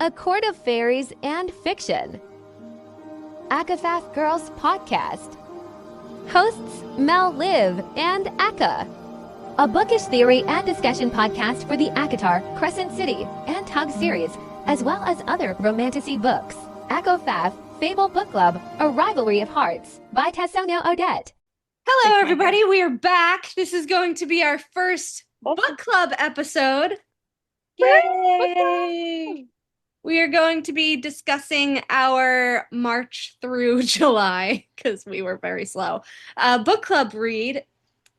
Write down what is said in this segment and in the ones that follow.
A Court of Fairies and Fiction. ACOFAF Girls Podcast. Hosts Mel Liv and Aka. A bookish theory and discussion podcast for the ACOTAR, Crescent City, and Tug series, as well as other romantasy books. ACOFAF Fable Book Club, A Rivalry of Hearts by Tessonja Odette. Hello, everybody. We are back. This is going to be our first book club episode. Yay! We are going to be discussing our March through July, because we were very slow. Book club read,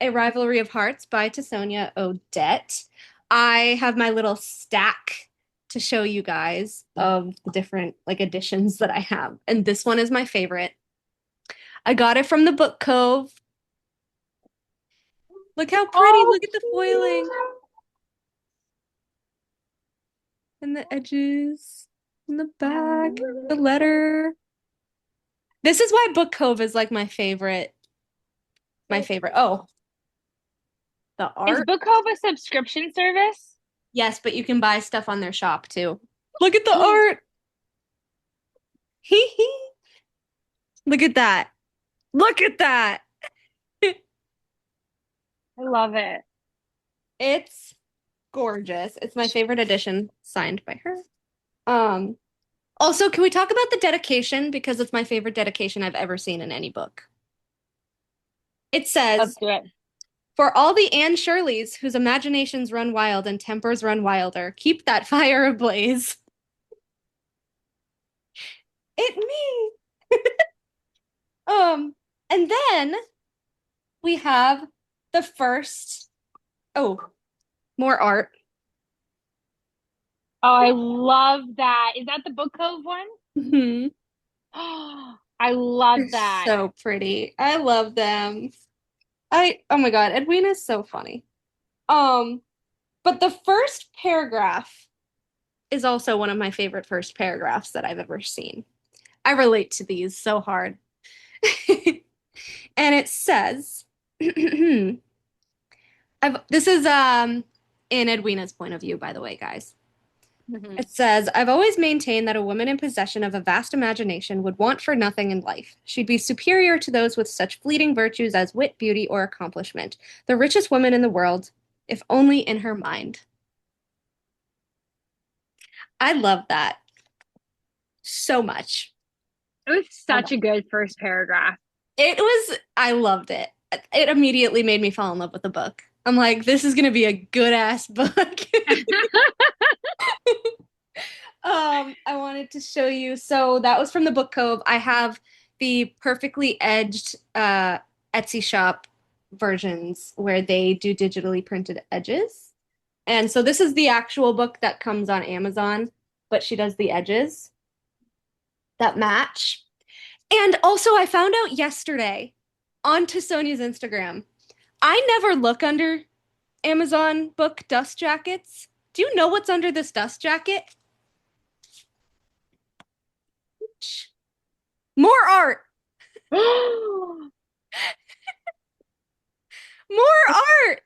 A Rivalry of Hearts by Tessonja Odette. I have my little stack to show you guys of the different editions that I have. And this one is my favorite. I got it from the Book Cove. Look how pretty. Look at the foiling. And the edges. And the back. The letter. This is why Book Cove is like my favorite. Oh. The art. Is Book Cove a subscription service? Yes, but you can buy stuff on their shop too. Look at the art. Hee hee. Look at that. Look at that. I love it. It's gorgeous. It's my favorite edition, signed by her. Also, can we talk about the dedication? Because it's my favorite dedication I've ever seen in any book. It says, Let's do it. "For all the Anne Shirleys whose imaginations run wild and tempers run wilder, keep that fire ablaze." It me. And then we have the first, more art. Oh, I love that. Is that the Book Cove one? Mm-hmm. I love that. So pretty. I love them. Oh my God, Edwina's so funny. But the first paragraph is also one of my favorite first paragraphs that I've ever seen. I relate to these so hard. And it says, this is in Edwina's point of view, by the way, guys. Mm-hmm. It says, "I've always maintained that a woman in possession of a vast imagination would want for nothing in life. She'd be superior to those with such fleeting virtues as wit, beauty, or accomplishment. The richest woman in the world, if only in her mind." I love that so much. It was such a good first paragraph. I loved it. It immediately made me fall in love with the book. I'm like, this is going to be a good-ass book. I wanted to show you. So that was from the Book Cove. I have the Perfectly Edged Etsy shop versions where they do digitally printed edges. And so this is the actual book that comes on Amazon, but she does the edges that match. And also I found out yesterday on Tessonja's Instagram, I never look under Amazon book dust jackets. Do you know what's under this dust jacket? More art. More art.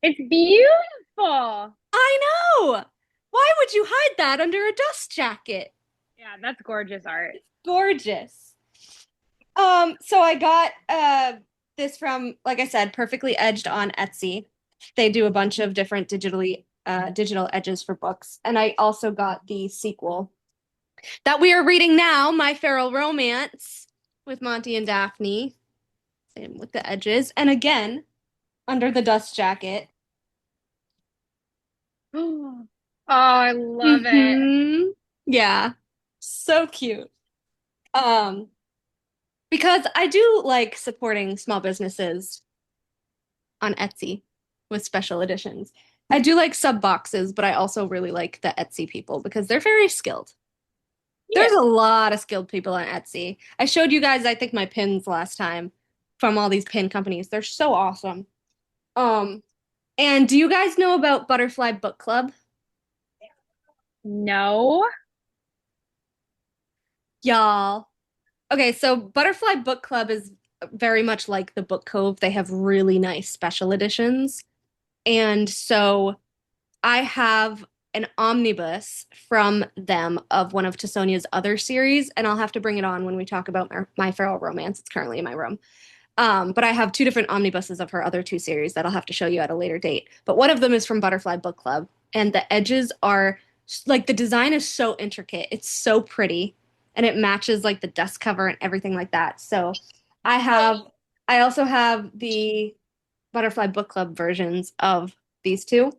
It's beautiful. I know. Why would you hide that under a dust jacket? Yeah, that's gorgeous art. It's gorgeous. So I got this from, like I said, Perfectly Edged on Etsy. They do a bunch of different digital edges for books. And I also got the sequel that we are reading now, My Feral Romance, with Monty and Daphne. Same with the edges. And again, under the dust jacket. Oh, I love it. Yeah. So cute. Because I do like supporting small businesses on Etsy with special editions. I do like sub boxes, but I also really like the Etsy people because they're very skilled. Yeah. There's a lot of skilled people on Etsy. I showed you guys, I think, my pins last time from all these pin companies. They're so awesome. And do you guys know about Butterfly Book Club? No. Y'all. Okay, so Butterfly Book Club is very much like the Book Cove. They have really nice special editions. And so I have an omnibus from them of one of Tessonja's other series, and I'll have to bring it on when we talk about My Feral Romance. It's currently in my room. But I have two different omnibuses of her other two series that I'll have to show you at a later date. But one of them is from Butterfly Book Club, and the edges are like the design is so intricate. It's so pretty, and it matches like the dust cover and everything like that. So I also have the Butterfly Book Club versions of these two.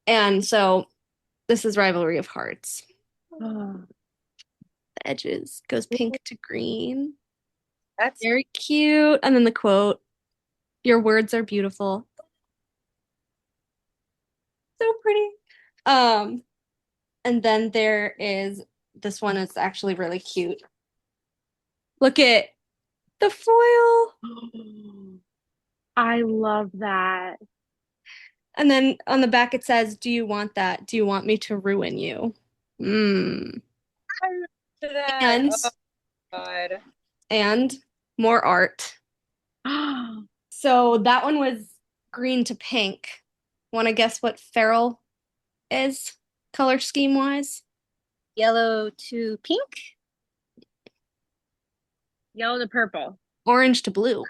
And so this is Rivalry of Hearts. Oh. The edges goes pink to green. That's Very cute. And then the quote, "Your words are beautiful." So pretty. And then there is this one is actually really cute. Look at the foil. I love that. And then on the back it says, "Do you want that? Do you want me to ruin you?" And oh God. and more art. So that one was green to pink. Want to guess what Feral is, color scheme wise? Yellow to pink. Yellow to purple. Orange to blue.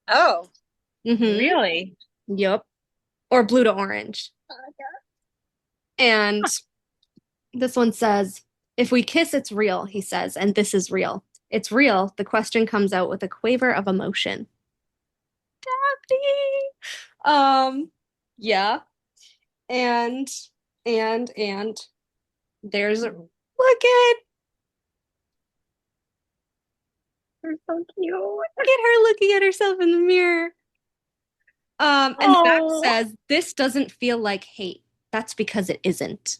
Oh. Really? Yep. Or blue to orange. And this one says, "If we kiss, it's real," he says, "and this is real. It's real." The question comes out with a quaver of emotion. Daphne! Yeah. And there's a look at They're so cute. her looking at herself in the mirror. And the back Oh. says, "This doesn't feel like hate. That's because it isn't."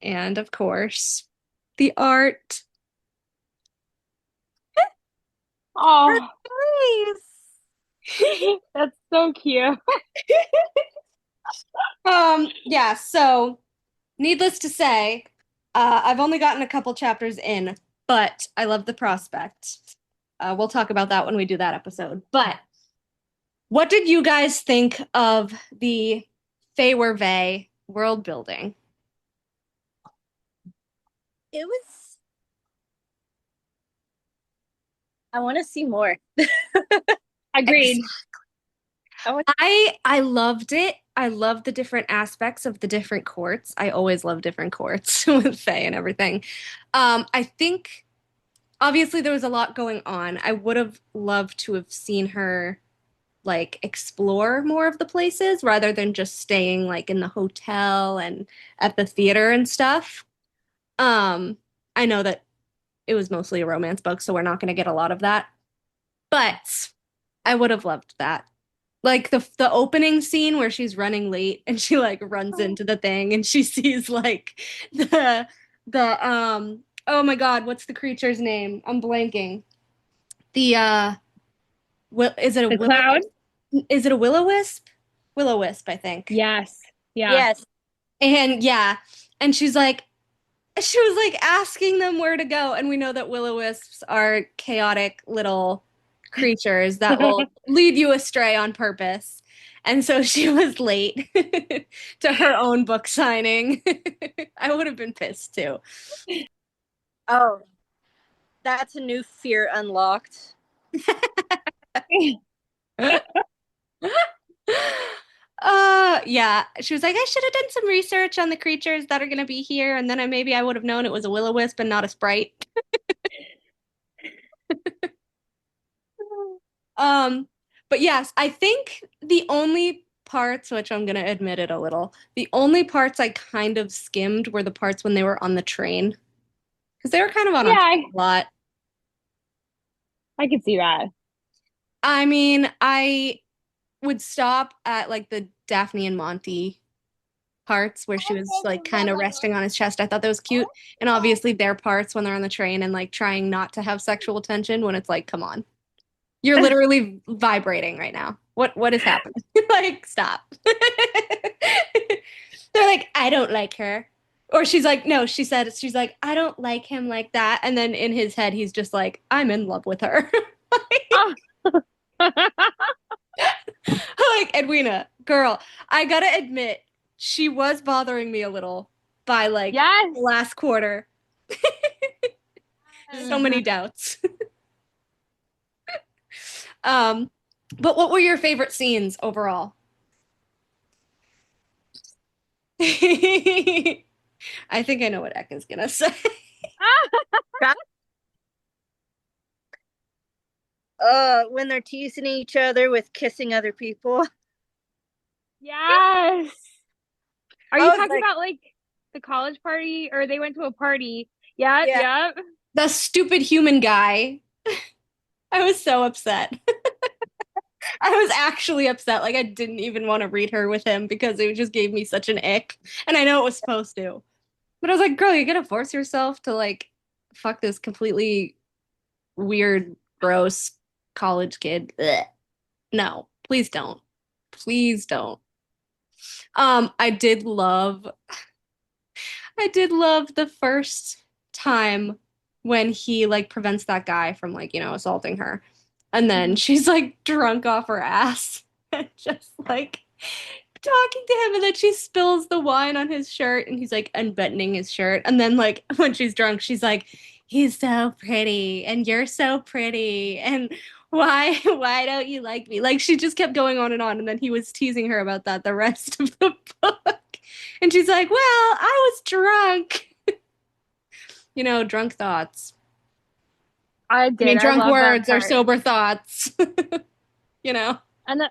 And of course, the art. Oh, Nice. that's so cute. Yeah, so needless to say, I've only gotten a couple chapters in, but I love the prospect. We'll talk about that when we do that episode. But what did you guys think of the Fable world building? It was. I want to see more. Agreed. I loved it. I love the different aspects of the different courts. I always love different courts with Fae and everything. I think obviously there was a lot going on. I would have loved to have seen her like explore more of the places rather than just staying like in the hotel and at the theater and stuff. I know that it was mostly a romance book, so we're not going to get a lot of that. But I would have loved that. Like the opening scene where she's running late and she like runs into the thing and she sees like the oh my God, what's the creature's name? I'm blanking. The is it a The cloud? Is it a will-o-wisp? Will-o-wisp, I think. Yes. Yeah. Yes. And yeah, and she was like asking them where to go, and we know that will-o-wisps are chaotic little creatures that will lead you astray on purpose. And so she was late to her own book signing. I would have been pissed too. Oh, that's a new fear unlocked. Yeah, she was like, "I should have done some research on the creatures that are going to be here, and then maybe I would have known it was a will-o-wisp and not a sprite." But yes, I think the only parts, which I'm going to admit it a little, the only parts I kind of skimmed were the parts when they were on the train. Because they were kind of on a lot. I could see that. I mean, I would stop at like the Daphne and Monty parts where she was like kind of resting on his chest. I thought that was cute. And obviously their parts when they're on the train and like trying not to have sexual tension when it's like, come on. You're literally vibrating right now. What is happening? Like, stop. They're like, "I don't like her." Or she's like, no, she's like, "I don't like him like that." And then in his head, he's just like, "I'm in love with her." Like, Edwina, girl, I gotta admit, she was bothering me a little by like Yes. the last quarter. So many doubts. But what were your favorite scenes overall? I think I know what Ekka's gonna say. When they're teasing each other with kissing other people. Yes. Are I you was talking like- about like the college party or they went to a party? Yep, Yeah. yep. The stupid human guy. I was so upset. I was actually upset. Like I didn't even want to read her with him because it just gave me such an ick. And I know it was supposed to. But I was like, girl, you're gonna force yourself to like fuck this completely weird, gross college kid. Ugh. No, please don't. Please don't. I did love the first time when he like prevents that guy from like, assaulting her. And then she's like drunk off her ass and just like talking to him, and then she spills the wine on his shirt and he's like unbuttoning his shirt. And then like when she's drunk, she's like, he's so pretty and you're so pretty and why don't you like me? Like she just kept going on, and then he was teasing her about that the rest of the book. And she's like, well, I was drunk. Drunk thoughts. I did. I mean, drunk love that words are part. sober thoughts. And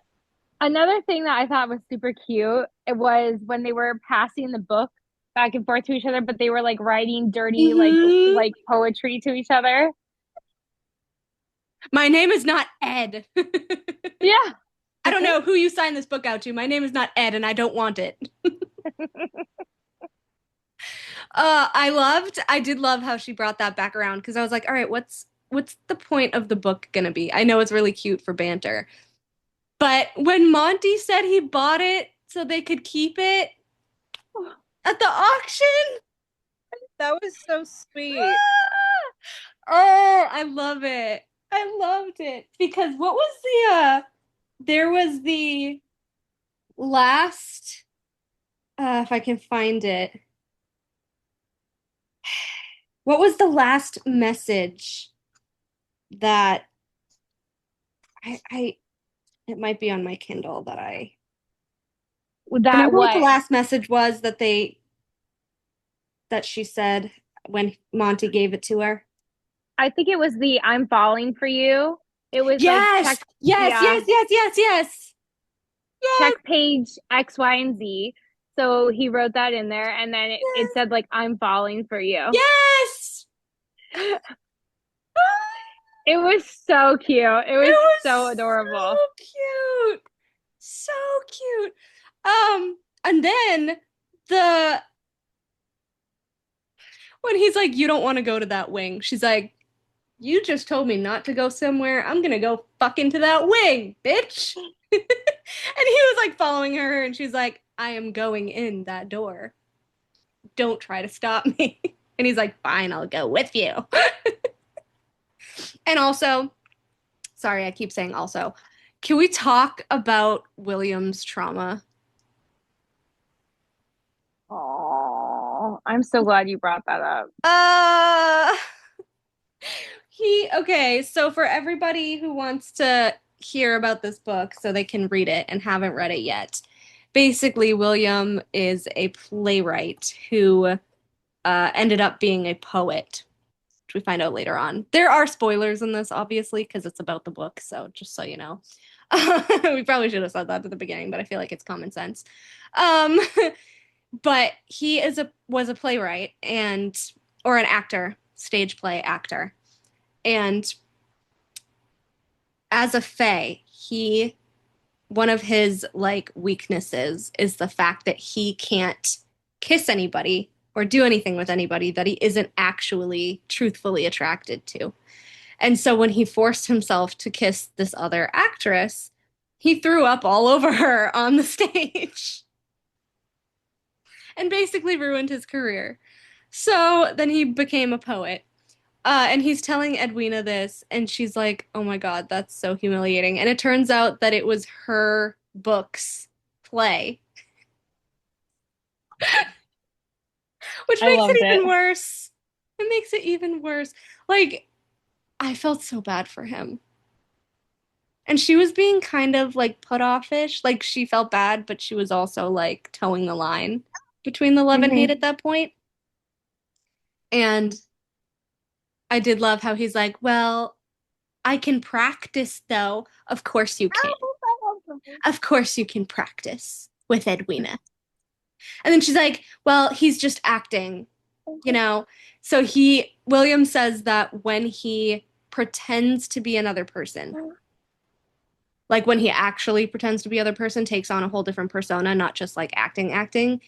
another thing that I thought was super cute, it was when they were passing the book back and forth to each other, but they were like writing dirty Mhm. like poetry to each other. My name is not Ed. Yeah. I don't know who you signed this book out to. My name is not Ed, and I don't want it. I did love how she brought that back around because I was like, all right, what's the point of the book gonna be? I know it's really cute for banter. But when Monty said he bought it so they could keep it at the auction, That was so sweet. oh, I love it. I loved it because what was there was the last if I can find it. What was the last message that I it might be on my Kindle that I That remember what the what? last message was that she said when Monty gave it to her. I think it was the I'm falling for you. It was Yes, like check, yes, yeah, yes, yes, yes, yes. Yes, check page X, Y, and Z. So he wrote that in there, and then it said like I'm falling for you. yes. It was so cute. It was so adorable. So cute. So cute. And then the when he's like, you don't want to go to that wing, she's like, you just told me not to go somewhere. I'm gonna go fuck into that wing, bitch. And he was like following her, and she's like, I am going in that door. Don't try to stop me. And he's like, fine, I'll go with you. And also, sorry, I keep saying also, can we talk about William's trauma? Oh, I'm so glad you brought that up. Okay, so for everybody who wants to hear about this book so they can read it and haven't read it yet, basically William is a playwright who ended up being a poet, which we find out later on. There are spoilers in this, obviously, because it's about the book, so just so you know. We probably should have said that at the beginning, but I feel like it's common sense. But he was a playwright or an actor, stage play actor. And as a fae, one of his like weaknesses is the fact that he can't kiss anybody or do anything with anybody that he isn't actually truthfully attracted to. And so when he forced himself to kiss this other actress, he threw up all over her on the stage and basically ruined his career. So then he became a poet. And he's telling Edwina this, and she's like, oh my God, that's so humiliating. And it turns out that it was her book's play. Which I makes loved it it. even worse. It makes it even worse. Like, I felt so bad for him. And she was being kind of like put offish. Like, she felt bad, but she was also like towing the line between the love and hate at that point. And I did love how he's like, well, I can practice though. Of course you can. Of course you can practice with Edwina. And then she's like, well, he's just acting, you know? So William says that when he pretends to be another person, like when he actually pretends to be other person, takes on a whole different persona, not just like acting,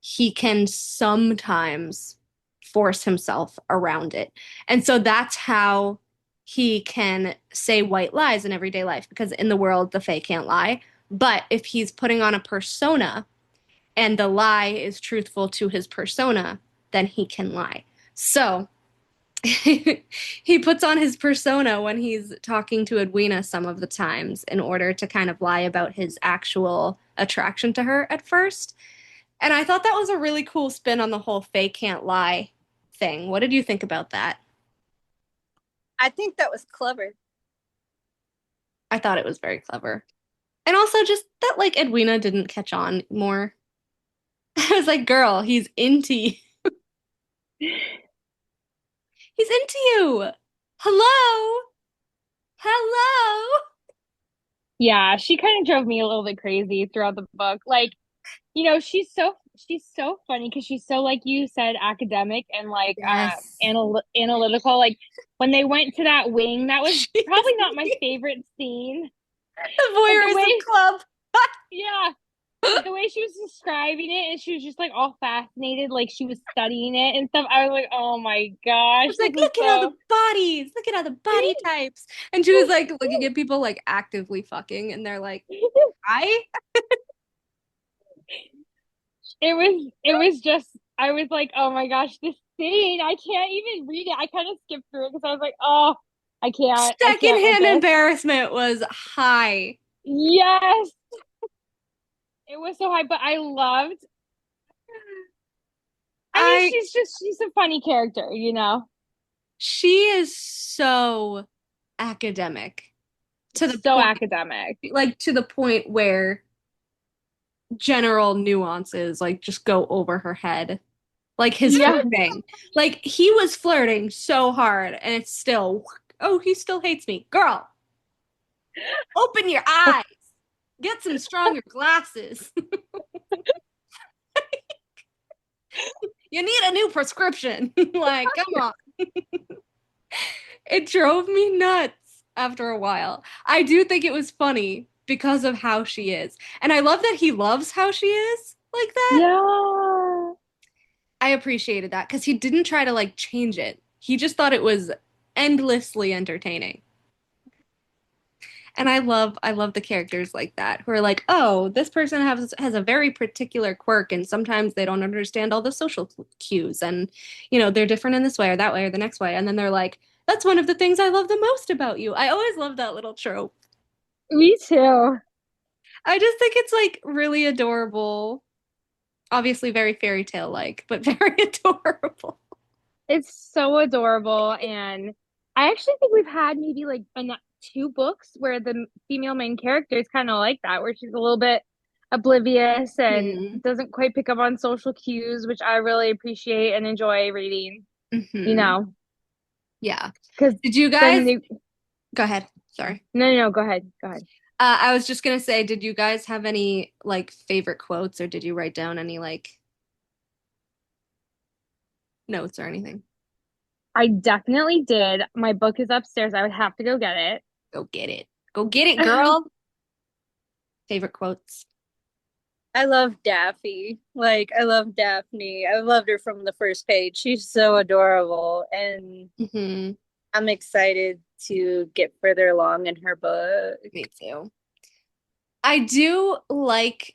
he can sometimes force himself around it. And so that's how he can say white lies in everyday life, because in the world, the Fae can't lie. But if he's putting on a persona and the lie is truthful to his persona, then he can lie. So he puts on his persona when he's talking to Edwina some of the times in order to kind of lie about his actual attraction to her at first. And I thought that was a really cool spin on the whole Faye can't lie thing. What did you think about that? I think that was clever. I thought it was very clever. And also just that like Edwina didn't catch on more. I was like, girl, he's into you. He's into you. Hello. Hello. Yeah, she kind of drove me a little bit crazy throughout the book. Like, she's so funny because she's so, like you said, academic and like Yes. analytical. Like when they went to that wing, that was She's probably not my favorite scene. the But the voyeurism way, club. yeah, but the way she was describing it and she was just like all fascinated, like she was studying it and stuff. I was like, oh my gosh, It's this like, is look at all so. the bodies. Look at all the body types. And she was like looking at people like actively fucking, and they're like, I? It was just I was like, oh my gosh, this scene, I can't even read it. I kind of skipped through it because I was like, oh, I can't with Secondhand this. embarrassment was high. Yes, it was so high, but I loved. I mean, I she's a funny character, you know. She is so academic to the So point, academic. like to the point where general nuances like just go over her head. Like his Yeah. flirting. Like he was flirting so hard and it's still, oh, he still hates me. Girl, open your eyes. Get some stronger glasses. You need a new prescription. Like, come on. It drove me nuts after a while. I do think it was funny because of how she is. And I love that he loves how she is like that. Yeah. I appreciated that because he didn't try to like change it. He just thought it was endlessly entertaining. And I love the characters like that who are like, "Oh, this person has a very particular quirk and sometimes they don't understand all the social cues and they're different in this way or that way or the next way." And then they're like, "That's one of the things I love the most about you." I always love that little trope. Me too. I just think it's like really adorable. Obviously very fairy tale like, but very adorable. It's so adorable, and I actually think we've had maybe like two books where the female main character is kind of like that, where she's a little bit oblivious and Hmm. doesn't quite pick up on social cues, which I really appreciate and enjoy reading, you Hmm. know, Yeah. because Did you then guys they, go ahead? Sorry. no, go ahead, go ahead. I was just gonna say, did you guys have any like favorite quotes or did you write down any like notes or anything? I definitely did. My book is upstairs. I would have to go get it. Go get it. Go get it, girl. Favorite quotes. I love Daffy. Like, I love Daphne. I loved her from the first page. She's so adorable. And Hmm. I'm excited to get further along in her book. Me too. I do like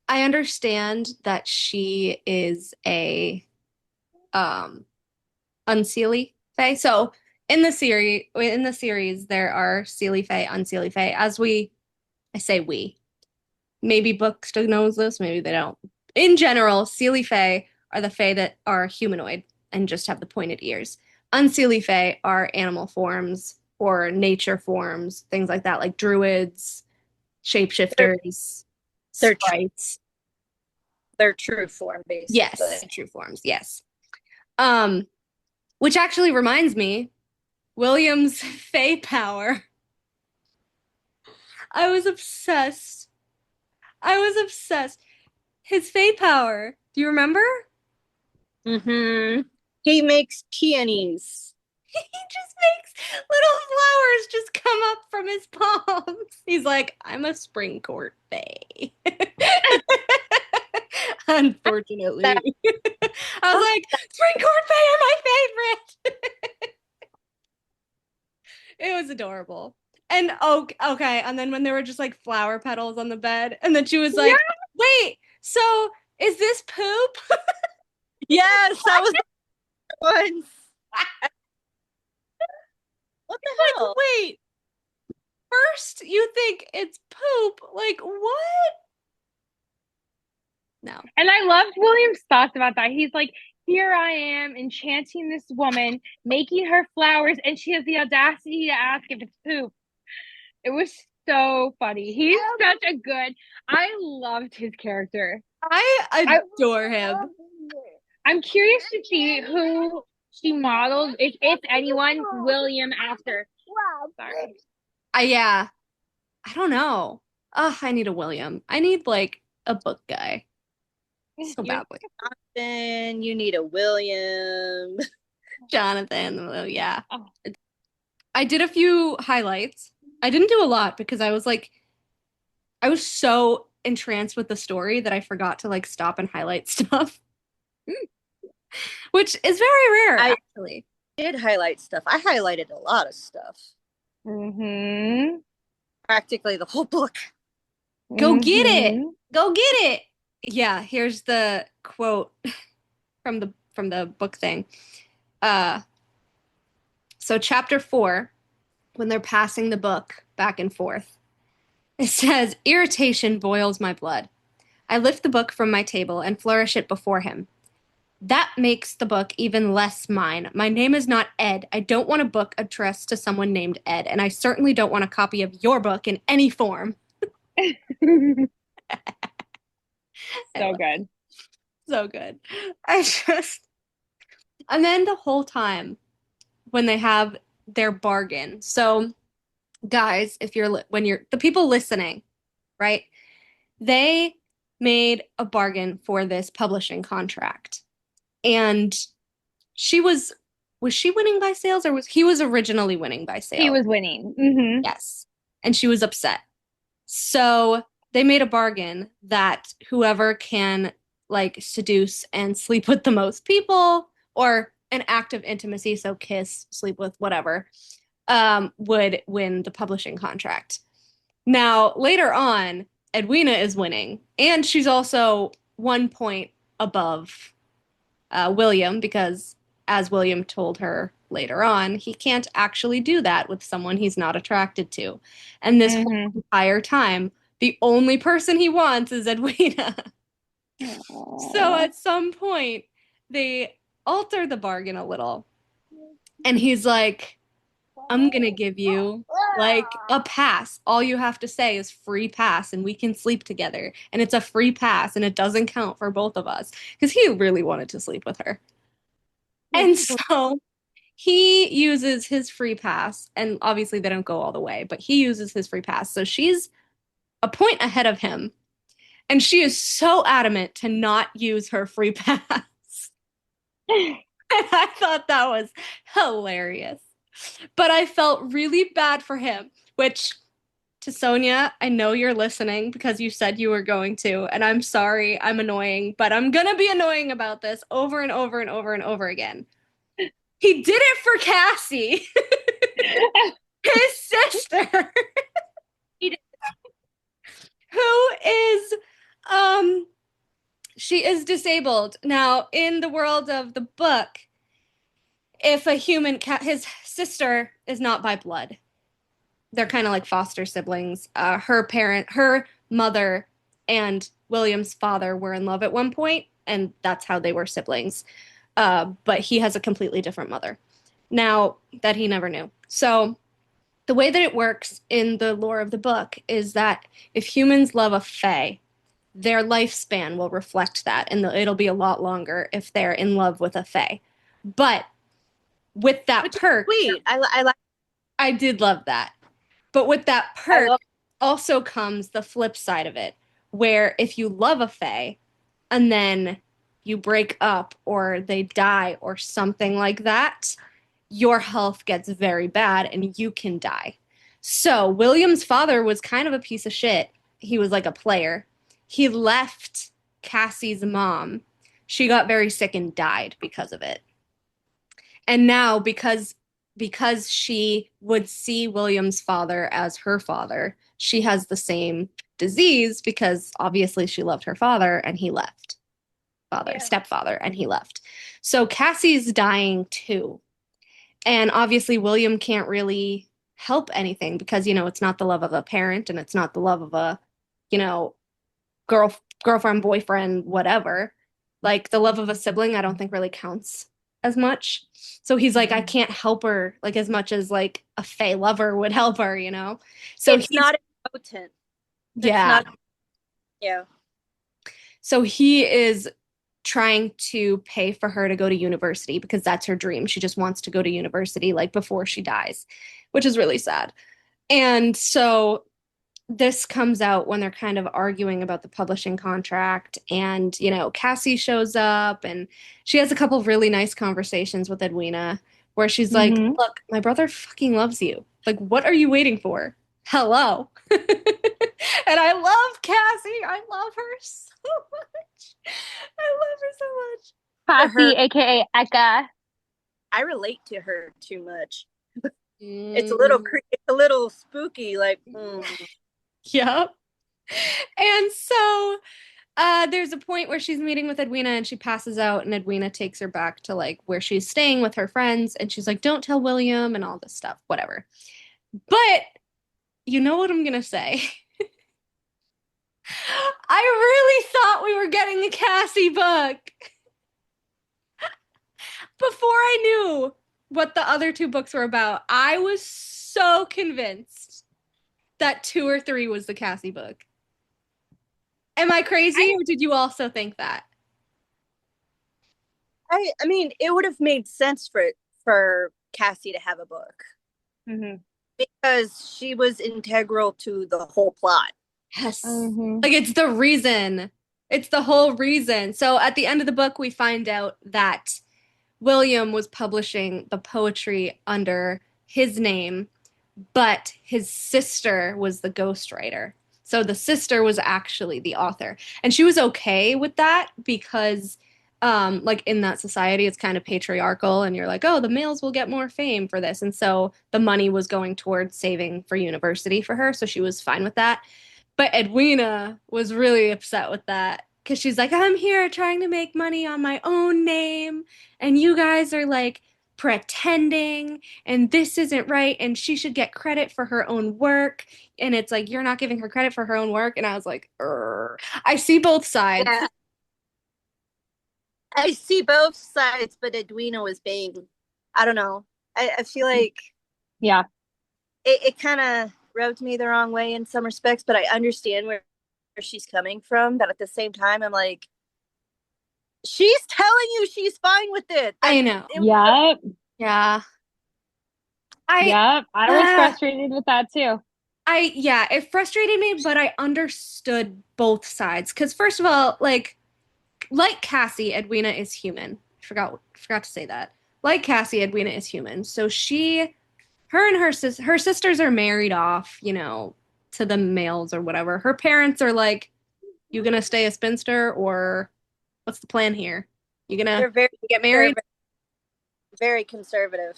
I understand that she is a um unseelie fae. So in the series there are seelie fae, unseelie fae. I say we. maybe Book still knows this, maybe they don't. In general, Seelie Fae are the Fae that are humanoid and just have the pointed ears. Unseelie Fae are animal forms or nature forms, things like that, like druids, shapeshifters, They're sprites. their true form, Yes, basically. true forms, yes. Which actually reminds me, William's Fae power. I was obsessed. I was obsessed. His Fae power. Do you remember? Mm-hmm. He makes peonies. He just makes little flowers just come up from his palms. He's like, I'm a spring court Fae. Unfortunately. I was like, spring court Fae are my favorite. It was adorable. And okay, and then when there were just like flower petals on the bed, and then she was like, wait, so is this poop? Yes, that was once. What the hell? Like, wait. First you think it's poop. Like, what? No. And I loved William's thoughts about that. He's like, here I am enchanting this woman, making her flowers, and she has the audacity to ask if it's poop. It was so funny. He's such a good. I loved his character. I adore him. I'm curious to see who she modeled, if anyone, William after. Sorry. Yeah. I don't know. I need a William. I need like a book guy. So badly. Jonathan, you need a William. Jonathan, oh, yeah. I did a few highlights. I didn't do a lot because I was so entranced with the story that I forgot to like stop and highlight stuff. Which is very rare, actually. I did highlight stuff. I highlighted a lot of stuff. Mm-hmm. Practically the whole book. Go get it. Go get it. Yeah, here's the quote from the book thing. So chapter 4, when they're passing the book back and forth, it says, irritation boils my blood. I lift the book from my table and flourish it before him. That makes the book even less mine. My name is not Ed. I don't want a book addressed to someone named Ed, and I certainly don't want a copy of your book in any form. So good. So good. And then the whole time when they have their bargain. So guys, the people listening, right? They made a bargain for this publishing contract. And was she winning by sales, or he was originally winning by sales? He was winning. Mm-hmm. Yes. And she was upset. So they made a bargain that whoever can like seduce and sleep with the most people, or an act of intimacy, so kiss, sleep with, whatever, would win the publishing contract. Now, later on, Edwina is winning, and she's also 1 point above William, because as William told her later on, he can't actually do that with someone he's not attracted to. And this whole entire time, the only person he wants is Edwina. So at some point, they alter the bargain a little. And he's like, I'm going to give you like a pass. All you have to say is free pass and we can sleep together. And it's a free pass and it doesn't count for both of us. Because he really wanted to sleep with her. And so he uses his free pass. And obviously they don't go all the way, but he uses his free pass. So she's a point ahead of him. And she is so adamant to not use her free pass. And I thought that was hilarious. But I felt really bad for him, which, Tessonja, I know you're listening because you said you were going to, and I'm sorry, I'm annoying, but I'm gonna be annoying about this over and over and over and over again. He did it for Cassie, his sister, who is, she is disabled. Now, in the world of the book, if a human his sister is not by blood. They're kind of like foster siblings. Her mother and William's father were in love at one point, and that's how they were siblings. But he has a completely different mother now that he never knew. So the way that it works in the lore of the book is that if humans love a fae, their lifespan will reflect that, and it'll be a lot longer if they're in love with a fae. But with that Which is perk, sweet. I like. I did love that. But with that I perk love. also comes the flip side of it, where if you love a fae and then you break up or they die or something like that, your health gets very bad and you can die. So William's father was kind of a piece of shit. He was like a player. He left Cassie's mom. She got very sick and died because of it. And now because she would see William's father as her father, she has the same disease because obviously she loved her father and he left. Stepfather, and he left. So Cassie's dying too. And obviously, William can't really help anything because, it's not the love of a parent and it's not the love of a, you know, girlfriend, boyfriend, whatever. Like the love of a sibling, I don't think really counts as much. So he's like, I can't help her like as much as like a fae lover would help her, So It's not potent. Yeah. Yeah. So he is trying to pay for her to go to university because that's her dream. She just wants to go to university like before she dies, which is really sad. And so this comes out when they're kind of arguing about the publishing contract, and Cassie shows up and she has a couple of really nice conversations with Edwina where she's like, look, my brother fucking loves you. Like, what are you waiting for? Hello. And I love Cassie. I love her so much. I love her so much. Cassie, aka Eka. I relate to her too much. It's a little spooky, like. Yep. And so there's a point where she's meeting with Edwina and she passes out, and Edwina takes her back to like where she's staying with her friends, and she's like, don't tell William and all this stuff, whatever. But you know what I'm gonna say? I really thought we were getting a Cassie book. Before I knew what the other two books were about, I was so convinced that 2 or 3 was the Cassie book. Am I crazy, or did you also think that? I mean, it would have made sense for Cassie to have a book. Because she was integral to the whole plot. Yes. Like, it's the reason. It's the whole reason. So at the end of the book, we find out that William was publishing the poetry under his name, but his sister was the ghostwriter. So the sister was actually the author. And she was okay with that because, like, in that society, it's kind of patriarchal. And you're like, oh, the males will get more fame for this. And so the money was going towards saving for university for her. So she was fine with that. But Edwina was really upset with that because she's like, I'm here trying to make money on my own name. And you guys are like pretending, and this isn't right. And she should get credit for her own work. And it's like, you're not giving her credit for her own work. And I was like, I see both sides. Yeah. I see both sides, but Edwina was being, I don't know. I feel like it kind of rubbed me the wrong way in some respects, but I understand where she's coming from. But at the same time, I'm like, she's telling you she's fine with it. I know. Yeah. I was frustrated with that too. It frustrated me, but I understood both sides. Because first of all, like Cassie, Edwina is human. Forgot to say that. Like Cassie, Edwina is human. So her and her sisters are married off, to the males or whatever. Her parents are like, you gonna stay a spinster, or what's the plan here? They're very get married? Very conservative.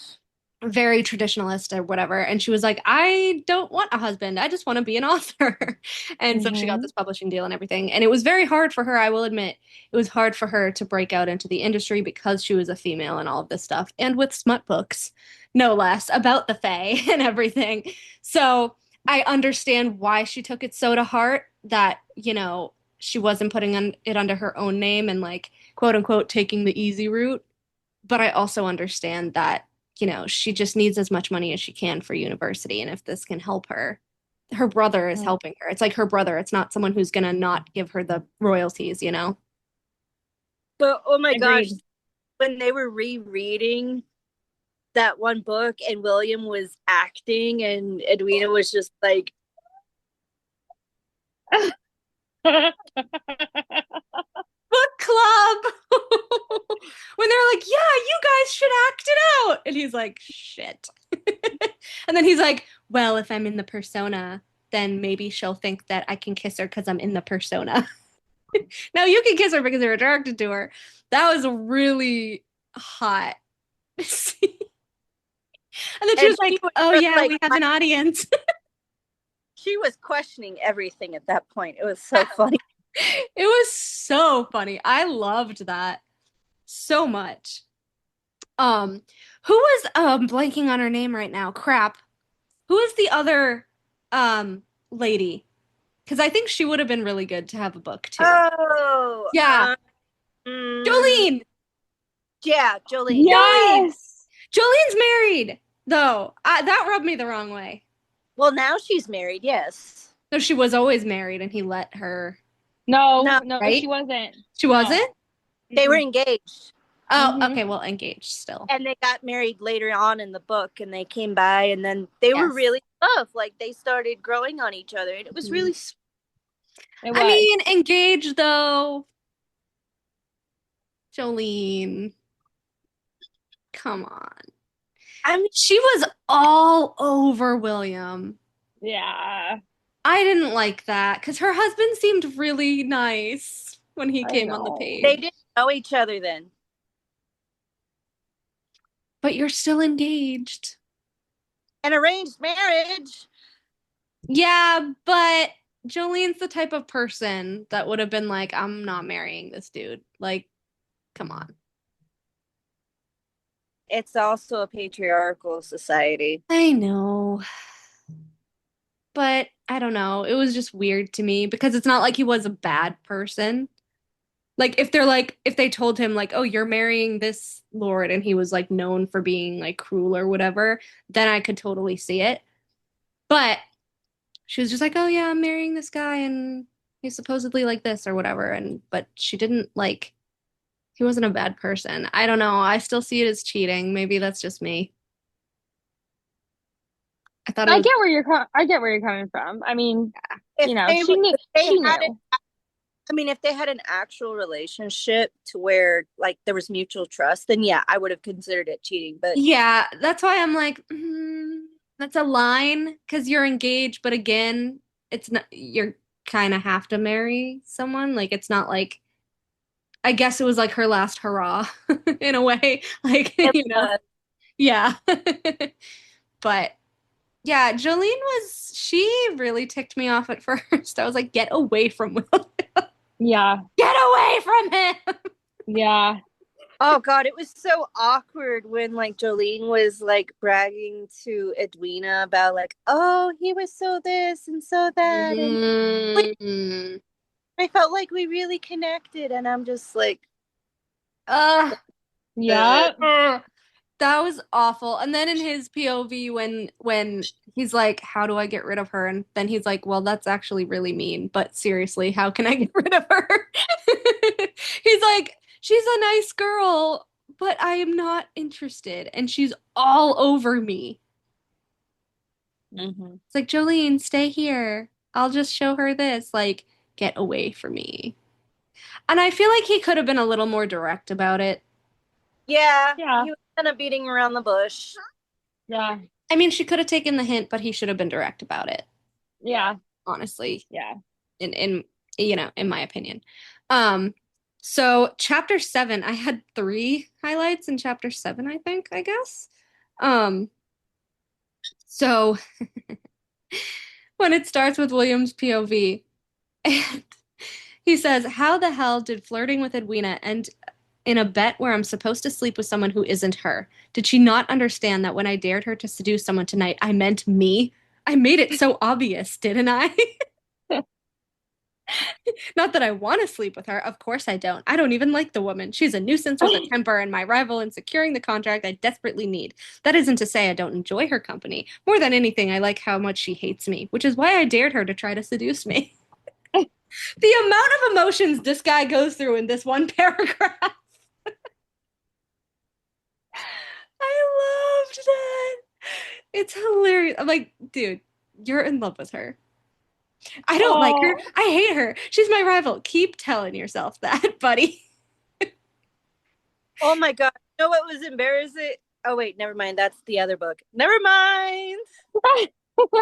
Very traditionalist or whatever. And she was like, I don't want a husband. I just want to be an author. And so she got this publishing deal and everything. And it was very hard for her, I will admit. It was hard for her to break out into the industry because she was a female and all of this stuff. And with smut books, no less, about the fae and everything. So I understand why she took it so to heart that, she wasn't putting it under her own name and like quote unquote taking the easy route. But I also understand that, she just needs as much money as she can for university. And if this can help her, her brother is helping her. It's like her brother. It's not someone who's going to not give her the royalties, But oh my Agreed. gosh, when they were rereading that one book and William was acting and Edwina was just like, book club. When they're like, yeah, you guys should act it out. And he's like, shit. And then he's like, well, if I'm in the persona, then maybe she'll think that I can kiss her because I'm in the persona. Now you can kiss her because you're attracted to her. That was really hot. And then she was like, oh yeah, like, we have an audience. She was questioning everything at that point. It was so funny. It was so funny. I loved that so much. Who was blanking on her name right now? Crap. Who is the other lady? Because I think she would have been really good to have a book too. Oh, yeah. Jolene. Yeah, Jolene. Yes. Jolene's married, though. That rubbed me the wrong way. Well, now she's married, yes. No, she was always married, and he let her. No, right? She wasn't. She wasn't? They were engaged. Oh, okay, well, engaged still. And they got married later on in the book, and they came by, and then they were really tough. Like, they started growing on each other, and it was really sweet. I mean, engaged, though. Jolene. Come on. I mean, she was all over William. Yeah. I didn't like that because her husband seemed really nice when he came on the page. They didn't know each other then. But you're still engaged. An arranged marriage. Yeah, but Jolene's the type of person that would have been like, I'm not marrying this dude. Like, come on. It's also a patriarchal society. I know. But I don't know. It was just weird to me because it's not like he was a bad person. Like if they told him like, oh, you're marrying this lord and he was like known for being like cruel or whatever, then I could totally see it. But she was just like, oh yeah, I'm marrying this guy and he's supposedly like this or whatever. But she didn't like, he wasn't a bad person. I don't know. I still see it as cheating. Maybe that's just me. I get where you're coming from. I mean, she knew. I mean, if they had an actual relationship to where like there was mutual trust, then yeah, I would have considered it cheating. But yeah, that's why I'm like, that's a line because you're engaged, but again, it's not. You're kind of have to marry someone. Like it's not like. I guess it was like her last hurrah in a way, like yeah. But yeah, Jolene she really ticked me off at first. I was like, get away from William. Yeah. Get away from him. Yeah. Oh God, it was so awkward when like Jolene was like bragging to Edwina about like, oh, he was so this and so that. And I felt like we really connected, and I'm just like, yeah. That was awful. And then in his POV when he's like, how do I get rid of her? And then he's like, well, that's actually really mean, but seriously, how can I get rid of her? He's like, she's a nice girl, but I am not interested. And she's all over me. mm-hmm. It's like, Jolene, stay here. I'll just show her this. Like, get away from me. And I feel like he could have been a little more direct about it. Yeah. He was kind of beating around the bush. Yeah. I mean, she could have taken the hint, but he should have been direct about it. Yeah. Honestly. Yeah. In my opinion. So chapter 7, I had 3 highlights in chapter 7, I think, I guess. So when it starts with William's POV, and he says, how the hell did flirting with Edwina end in a bet where I'm supposed to sleep with someone who isn't her? Did she not understand that when I dared her to seduce someone tonight, I meant me? I made it so obvious, didn't I? Not that I want to sleep with her. Of course I don't. I don't even like the woman. She's a nuisance with a temper and my rival in securing the contract I desperately need. That isn't to say I don't enjoy her company. More than anything, I like how much she hates me, which is why I dared her to try to seduce me. The amount of emotions this guy goes through in this one paragraph. I loved that. It's hilarious. I'm like, dude, you're in love with her. I don't like her. I hate her. She's my rival. Keep telling yourself that, buddy. Oh my God. You know what was embarrassing? Oh, wait, never mind. That's the other book. Never mind. I was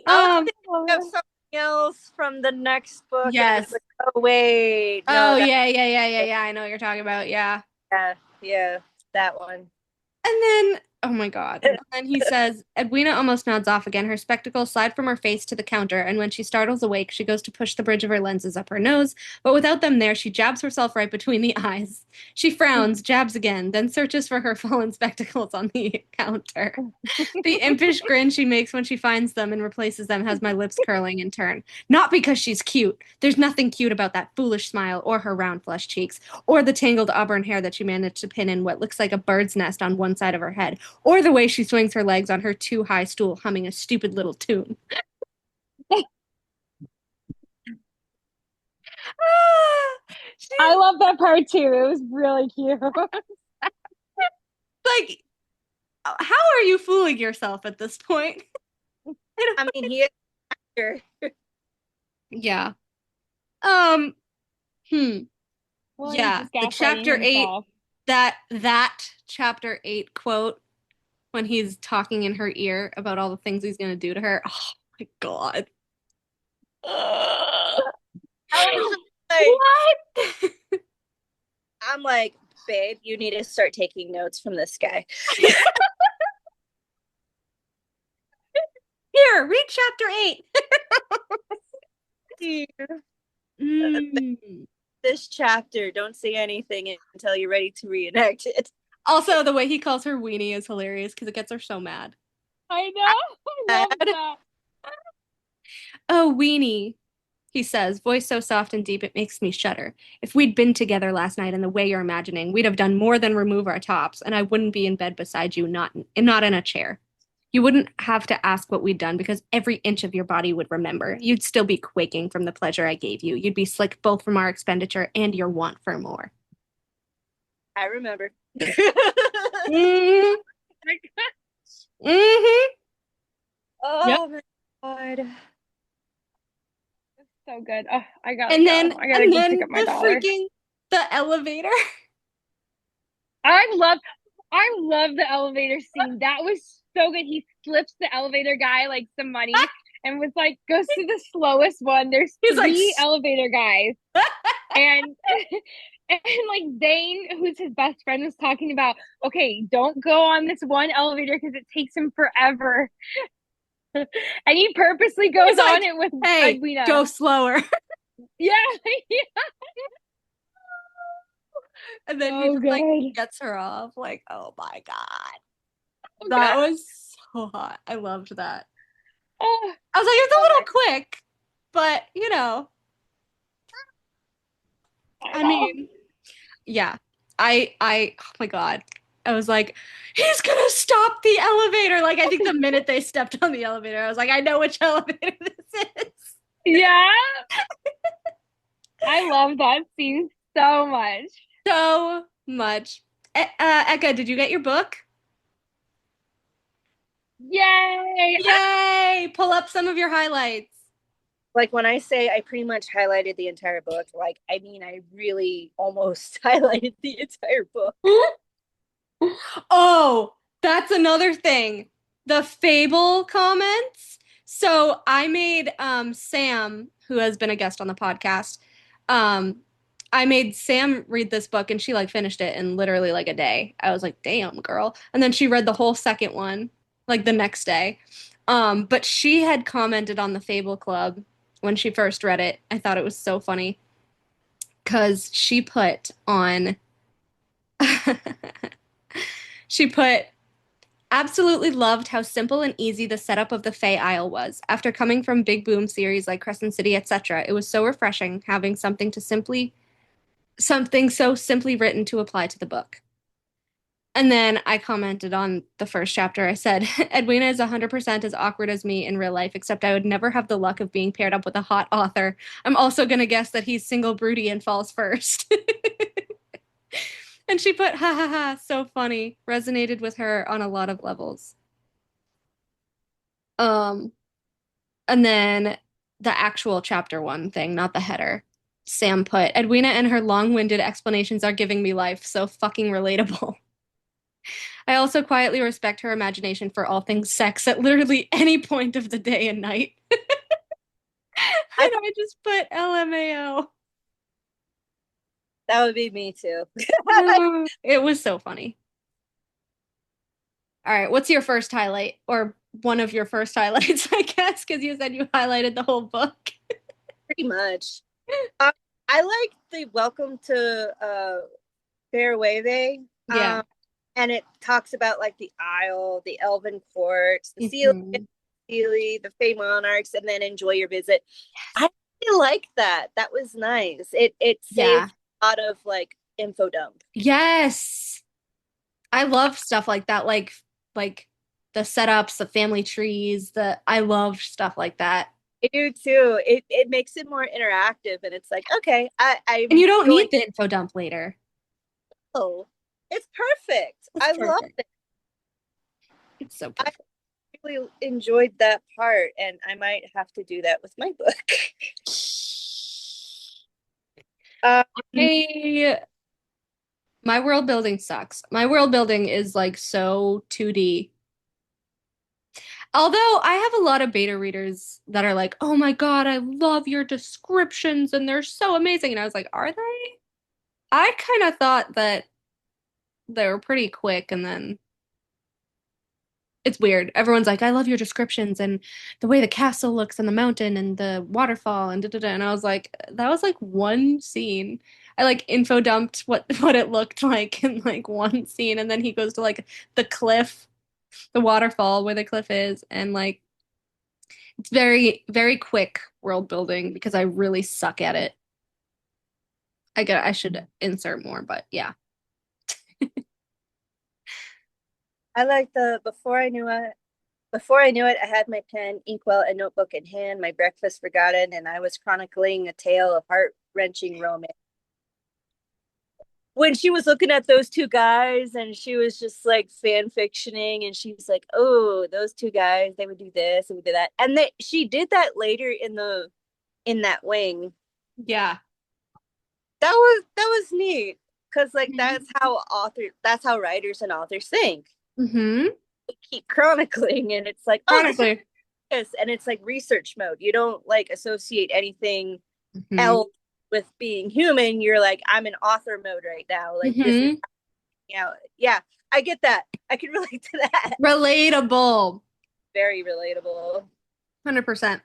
thinking of something else from the next book. Yes. Like, oh, wait. No, yeah. I know what you're talking about. Yeah. Yeah, that one. And then, oh my God. And then he says, Edwina almost nods off again. Her spectacles slide from her face to the counter, and when she startles awake, she goes to push the bridge of her lenses up her nose, but without them there, she jabs herself right between the eyes. She frowns, jabs again, then searches for her fallen spectacles on the counter. The impish grin she makes when she finds them and replaces them has my lips curling in turn. Not because she's cute. There's nothing cute about that foolish smile or her round flushed cheeks, or the tangled auburn hair that she managed to pin in what looks like a bird's nest on one side of her head, or the way she swings her legs on her too high stool humming a stupid little tune. I love that part too. It was really cute. Like, how are you fooling yourself at this point? I mean, he is an actor. Yeah. Well, yeah, the chapter 8, that chapter 8 quote when he's talking in her ear about all the things he's gonna do to her. Oh my God. What? I'm like, babe, you need to start taking notes from this guy. Here, read chapter 8. This chapter, don't say anything until you're ready to reenact it. Also, the way he calls her weenie is hilarious because it gets her so mad. I know. I love that. Oh, weenie, he says, voice so soft and deep it makes me shudder. If we'd been together last night in the way you're imagining, we'd have done more than remove our tops, and I wouldn't be in bed beside you, not in a chair. You wouldn't have to ask what we'd done because every inch of your body would remember. You'd still be quaking from the pleasure I gave you. You'd be slick both from our expenditure and your want for more. I remember. Mm-hmm. Oh yep. my God. So good. Oh, I gotta pick up my dollar. The elevator. I love the elevator scene. That was so good. He flips the elevator guy like some money and was like, goes to the slowest one. There's three elevator guys. and like Zane, who's his best friend, was talking about, okay, don't go on this one elevator because it takes him forever. And he purposely goes on it with Edwina. Go slower. Yeah. And then he just, like, gets her off. Like, oh my God. That was so hot. I loved that. I was like, it's a little quick, but, you know. I mean, yeah. Oh my God. I was like, he's gonna stop the elevator. Like, I think the minute they stepped on the elevator, I was like, I know which elevator this is. Yeah. I love that scene so much. So much. Eka, did you get your book? Yay! Yay! Pull up some of your highlights. Like, when I say I pretty much highlighted the entire book, like, I mean, I really almost highlighted the entire book. Oh, that's another thing. The Fable comments. So I made Sam, who has been a guest on the podcast, I made Sam read this book and she like finished it in literally like a day. I was like, damn, girl. And then she read the whole second one like the next day. But she had commented on the Fable Club when she first read it. I thought it was so funny because she put on she put Absolutely loved how simple and easy the setup of the Fae Isle was. After coming from big boom series like Crescent City, etc., it was so refreshing having something so simply written to apply to the book. And then I commented on the first chapter. I said, Edwina is 100% as awkward as me in real life, except I would never have the luck of being paired up with a hot author. I'm also going to guess that he's single broody and falls first. And she put, ha ha ha, so funny. Resonated with her on a lot of levels. Um, and then the actual chapter one thing, not the header. Sam put, Edwina and her long-winded explanations are giving me life, so fucking relatable. I also quietly respect her imagination for all things sex at literally any point of the day and night. And I just put LMAO. That would be me too. It was so funny. All right, what's your first highlight? Or one of your first highlights, I guess, because you said you highlighted the whole book. Pretty much. I like the welcome to Fairway. Yeah. And it talks about like the Isle, the Elven Courts, the Sealy, the Fey Monarchs, and then enjoy your visit. Yes. I really like that. That was nice. It saved a lot of like info dump. Yes. I love stuff like that, like the setups, the family trees, I love stuff like that. I do too. It makes it more interactive, and it's like, okay, I and you don't need the info dump later. Oh, it's perfect. I love it. It's so perfect. I really enjoyed that part, and I might have to do that with my book. My world building sucks. My world building is like so 2D. Although I have a lot of beta readers that are like, oh my God, I love your descriptions and they're so amazing. And I was like, are they? I kind of thought that they were pretty quick and then it's weird. Everyone's like, I love your descriptions and the way the castle looks and the mountain and the waterfall and da-da-da. And I was like, that was like one scene. I like info dumped what it looked like in like one scene. And then he goes to like the cliff, the waterfall where the cliff is. And like, it's very, very quick world building because I really suck at it. I should insert more, but yeah. I like before I knew it, I had my pen, inkwell, and notebook in hand, my breakfast forgotten, and I was chronicling a tale of heart-wrenching romance. When she was looking at those two guys and she was just like fan fictioning and she's like, oh, those two guys, they would do this and we did that. And she did that later in that wing. Yeah. That was neat. Cause like that's how writers and authors think. Mm-hmm. They keep chronicling and it's like, chronically. And it's like research mode. You don't like associate anything else with being human. You're like, I'm in author mode right now. Like this is, yeah, I get that. I can relate to that. Relatable. Very relatable. 100%.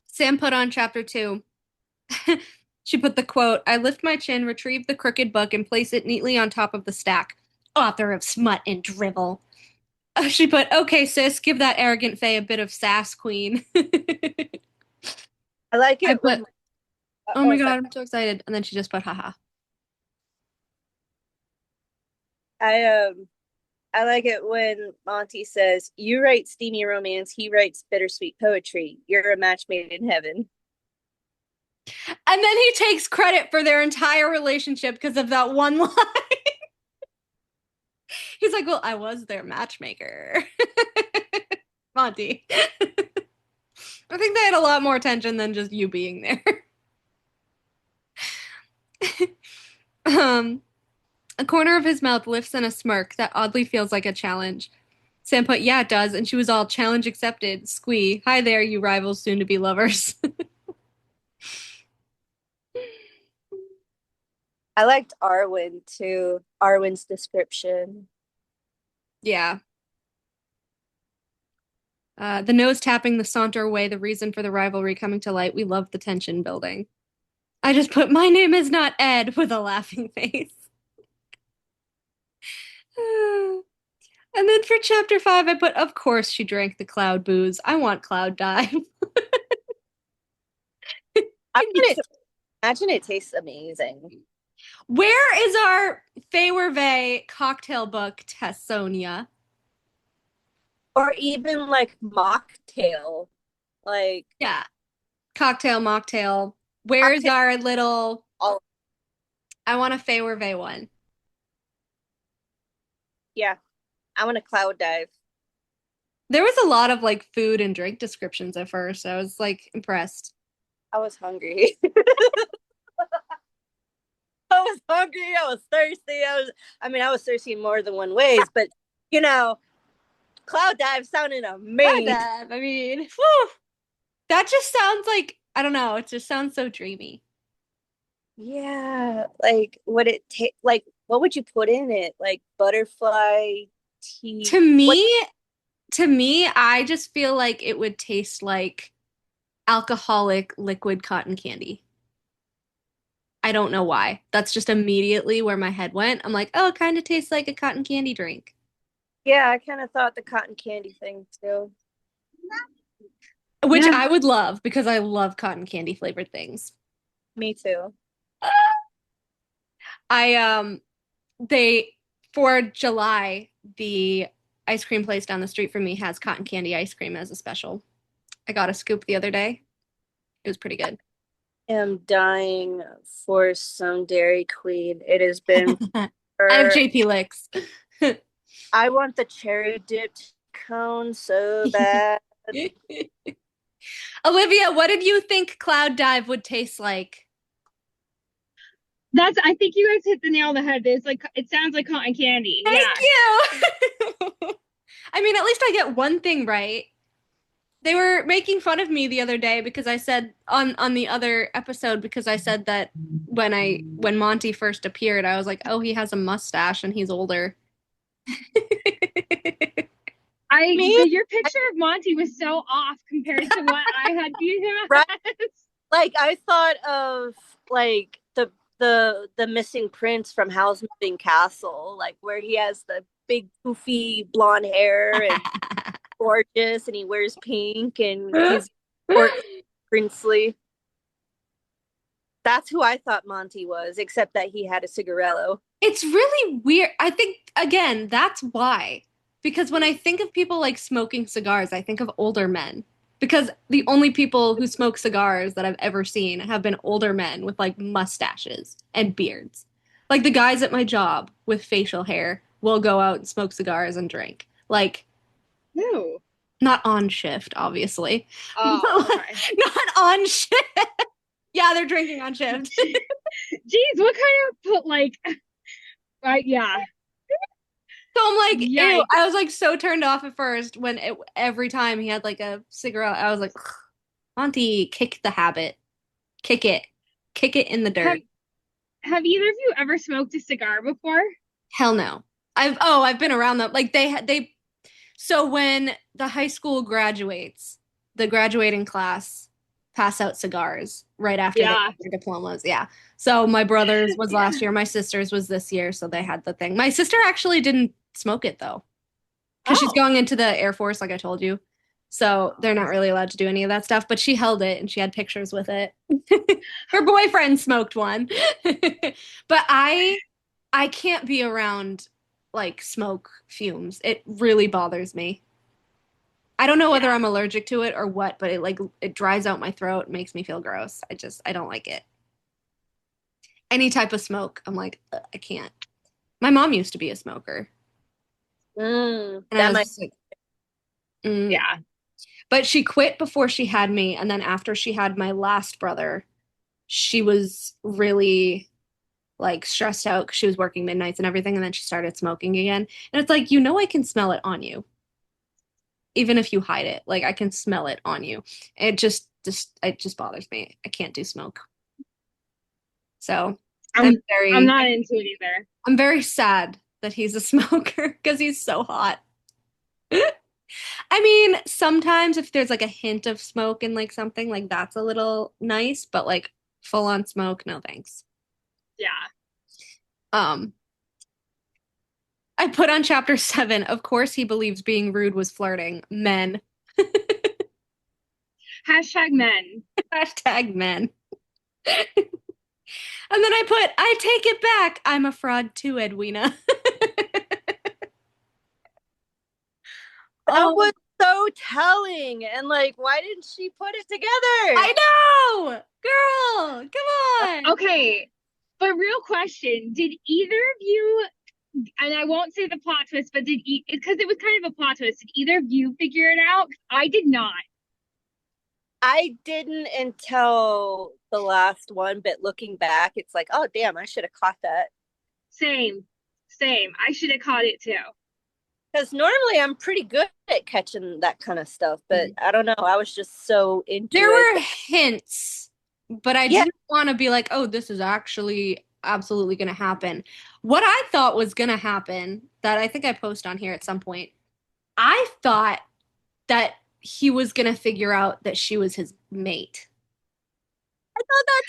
Sam put on chapter 2. She put the quote, I lift my chin, retrieve the crooked book, and place it neatly on top of the stack. Author of smut and drivel. She put, okay, sis, give that arrogant fae a bit of sass, queen. I like it. Oh my God, I'm so excited. And then she just put, haha. I like it when Monty says, you write steamy romance, he writes bittersweet poetry. You're a match made in heaven. And then he takes credit for their entire relationship because of that one line. He's like, well, I was their matchmaker. Monty. I think they had a lot more attention than just you being there. A corner of his mouth lifts in a smirk that oddly feels like a challenge. Sam put, yeah, it does. And she was all, challenge accepted. Squee. Hi there, you rivals soon to be lovers. I liked Arwen too. Arwen's description. Yeah. The nose tapping, the saunter away, the reason for the rivalry coming to light. We love the tension building. I just put, my name is not Ed with a laughing face. And then for chapter 5, I put, of course she drank the cloud booze. I want cloud dive. Imagine it tastes amazing. Where is our Fable cocktail book, Tessonja? Or even like mocktail. Like, Yeah. Cocktail, mocktail. Where's Cocktail. our little... All. I want a Fable one. Yeah. I want a cloud dive. There was a lot of like food and drink descriptions at first. I was like impressed. I was hungry. I was hungry. I was thirsty. I was thirsty in more than one ways, but cloud dive sounded amazing. Cloud dive. I mean, whew. That just sounds like, I don't know, it just sounds so dreamy. Yeah, like would it take like what would you put in it? Like butterfly tea? To me, I just feel like it would taste like alcoholic liquid cotton candy. I don't know why. That's just immediately where my head went. I'm like, oh, it kind of tastes like a cotton candy drink. Yeah, I kind of thought the cotton candy thing too. Which I would love because I love cotton candy flavored things. Me too. For July, the ice cream place down the street from me has cotton candy ice cream as a special. I got a scoop the other day. It was pretty good. I am dying for some Dairy Queen. It has been I have JP Licks. I want the cherry dipped cone so bad. Olivia, what did you think Cloud Dive would taste like? I think you guys hit the nail on the head. It sounds like cotton candy. Thank you. I mean, at least I get one thing right. They were making fun of me the other day because I said on the other episode because I said that when Monty first appeared, I was like, oh, he has a mustache and he's older. Your picture of Monty was so off compared to what I had viewed him as. Right? Like I thought of like the missing prince from Howl's Moving Castle, like where he has the big poofy blonde hair and gorgeous and he wears pink and he's princely. That's who I thought Monty was, except that he had a cigarello. It's really weird. I think, again, that's why. Because when I think of people like smoking cigars, I think of older men. Because the only people who smoke cigars that I've ever seen have been older men with like mustaches and beards. Like the guys at my job with facial hair will go out and smoke cigars and drink. Like, no. Not on shift, obviously. Oh, okay. Not on shift. Yeah, they're drinking on shift. Jeez, what kind of yeah. So I'm like, ew. I was like so turned off at first when every time he had like a cigarette, I was like, Monty, kick the habit. Kick it in the dirt. Have either of you ever smoked a cigar before? Hell no. I've been around them. Like so when the high school graduates, the graduating class pass out cigars right after they get their diplomas. Yeah. So my brother's was last year, my sister's was this year, so they had the thing. My sister actually didn't smoke it though. Because she's going into the Air Force, like I told you. So they're not really allowed to do any of that stuff, but she held it and she had pictures with it. Her boyfriend smoked one. But I can't be around like smoke fumes. It really bothers me. I don't know whether I'm allergic to it or what, but it dries out my throat, makes me feel gross. I don't like it. Any type of smoke, I'm like, I can't. My mom used to be a smoker. Yeah. But she quit before she had me, and then after she had my last brother, she was really like stressed out because she was working midnights and everything, and then she started smoking again. And it's like, I can smell it on you. Even if you hide it, like I can smell it on you. It just bothers me. I can't do smoke. So I'm not into it either. I'm very sad that he's a smoker because he's so hot. I mean, sometimes if there's like a hint of smoke in like something, like that's a little nice, but like full on smoke, no thanks. Yeah. I put on chapter 7, of course he believes being rude was flirting. Men. Hashtag men. Hashtag men. And then I put, I take it back. I'm a fraud too, Edwina. That was so telling. And like, why didn't she put it together? I know! Girl, come on. Okay, but real question, did either of you, and I won't say the plot twist, but because it was kind of a plot twist, did either of you figure it out? I did not. I didn't until the last one, but looking back, it's like, oh, damn, I should have caught that. Same. I should have caught it too. Because normally I'm pretty good at catching that kind of stuff, but I don't know. I was just so into There it. were hints, but I didn't want to be like, oh, this is actually absolutely going to happen. What I thought was going to happen, that I think I post on here at some point, I thought that he was going to figure out that she was his mate. I thought that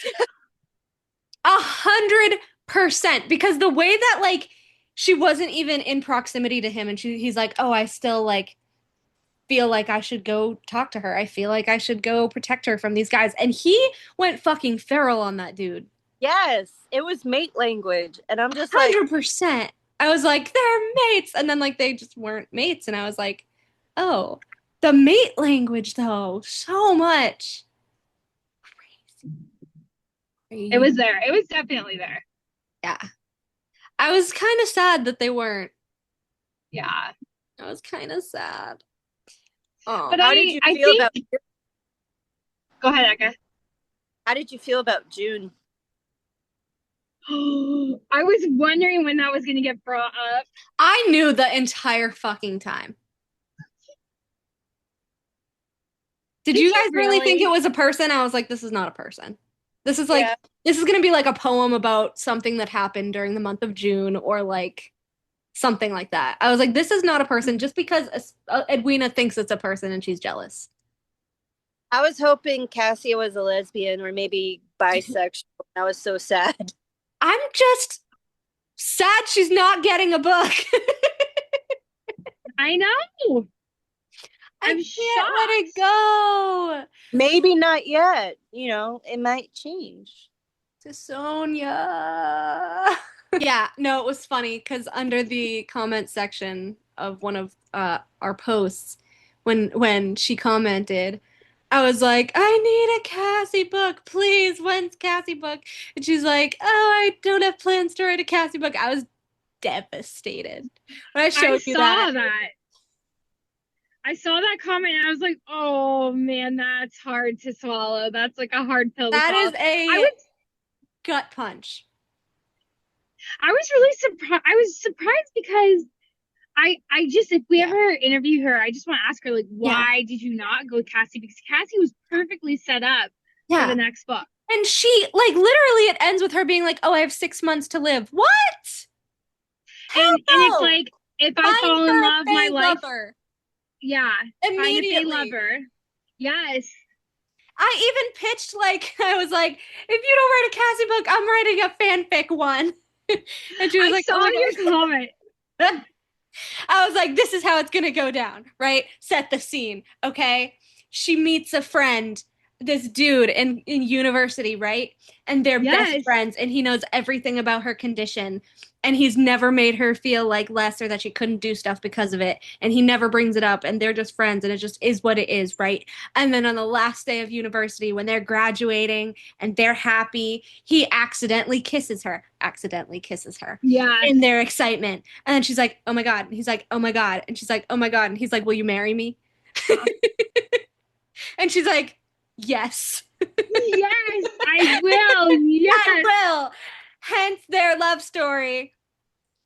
too. 100%. Because the way that, like, she wasn't even in proximity to him, and he's like, oh, I still, like, feel like I should go talk to her. I feel like I should go protect her from these guys. And he went fucking feral on that dude. Yes, it was mate language. And I'm just 100%. Like, I was like, they're mates. And then, like, they just weren't mates. And I was like, oh, the mate language, though, so much. Crazy. It was there. It was definitely there. Yeah. I was kind of sad that they weren't. Yeah. I was kind of sad. Oh, but how did you feel about? Go ahead, Eka. How did you feel about June? I was wondering when that was going to get brought up. I knew the entire fucking time. Did you guys really think it was a person? I was like, this is not a person. This is like, this is going to be like a poem about something that happened during the month of June, or like something like that. I was like, this is not a person, just because Edwina thinks it's a person and she's jealous. I was hoping Cassia was a lesbian or maybe bisexual. I was so sad. I'm just sad she's not getting a book. I know. I can't let it go. Maybe not yet. You know, it might change. Tessonja. Yeah, no, it was funny because under the comment section of one of our posts, when she commented, I was like, I need a Cassie book, please. When's Cassie book? And she's like, oh, I don't have plans to write a Cassie book. I was devastated when I showed you that. I saw that comment and I was like, oh man, that's hard to swallow. That's like a hard pill to swallow. That is a gut punch. I was really surprised. I was surprised because I just, if we ever interview her, I just want to ask her, like, why did you not go with Cassie? Because Cassie was perfectly set up for the next book. And she, like, literally it ends with her being like, oh, I have 6 months to live. What? And it's like, if I fall in love, my life. Lover. Yeah. Immediately. Find a lover. Yes. I even pitched, like, I was like, if you don't write a Cassie book, I'm writing a fanfic one. And she was like, saw your comment. I was like, this is how it's gonna go down, right? Set the scene, okay? She meets a friend, this dude in university, right? And they're best friends, and he knows everything about her condition, and he's never made her feel like less or that she couldn't do stuff because of it, and he never brings it up, and they're just friends, and it just is what it is, right? And then on the last day of university, when they're graduating and they're happy, he accidentally kisses her in their excitement, and then she's like, oh my god, and he's like, oh my god, and she's like, oh my god, and he's like, will you marry me? And she's like, yes. Yes, I will. Yes, I will. Hence their love story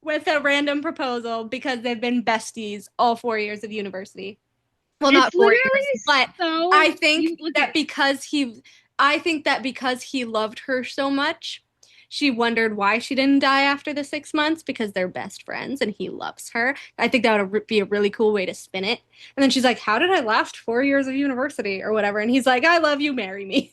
with a random proposal, because they've been besties all 4 years of university. Well, it's not 4 years, but so I think that because he loved her so much, she wondered why she didn't die after the 6 months, because they're best friends and he loves her. I think that would be a really cool way to spin it. And then she's like, how did I last 4 years of university or whatever? And he's like, I love you, marry me.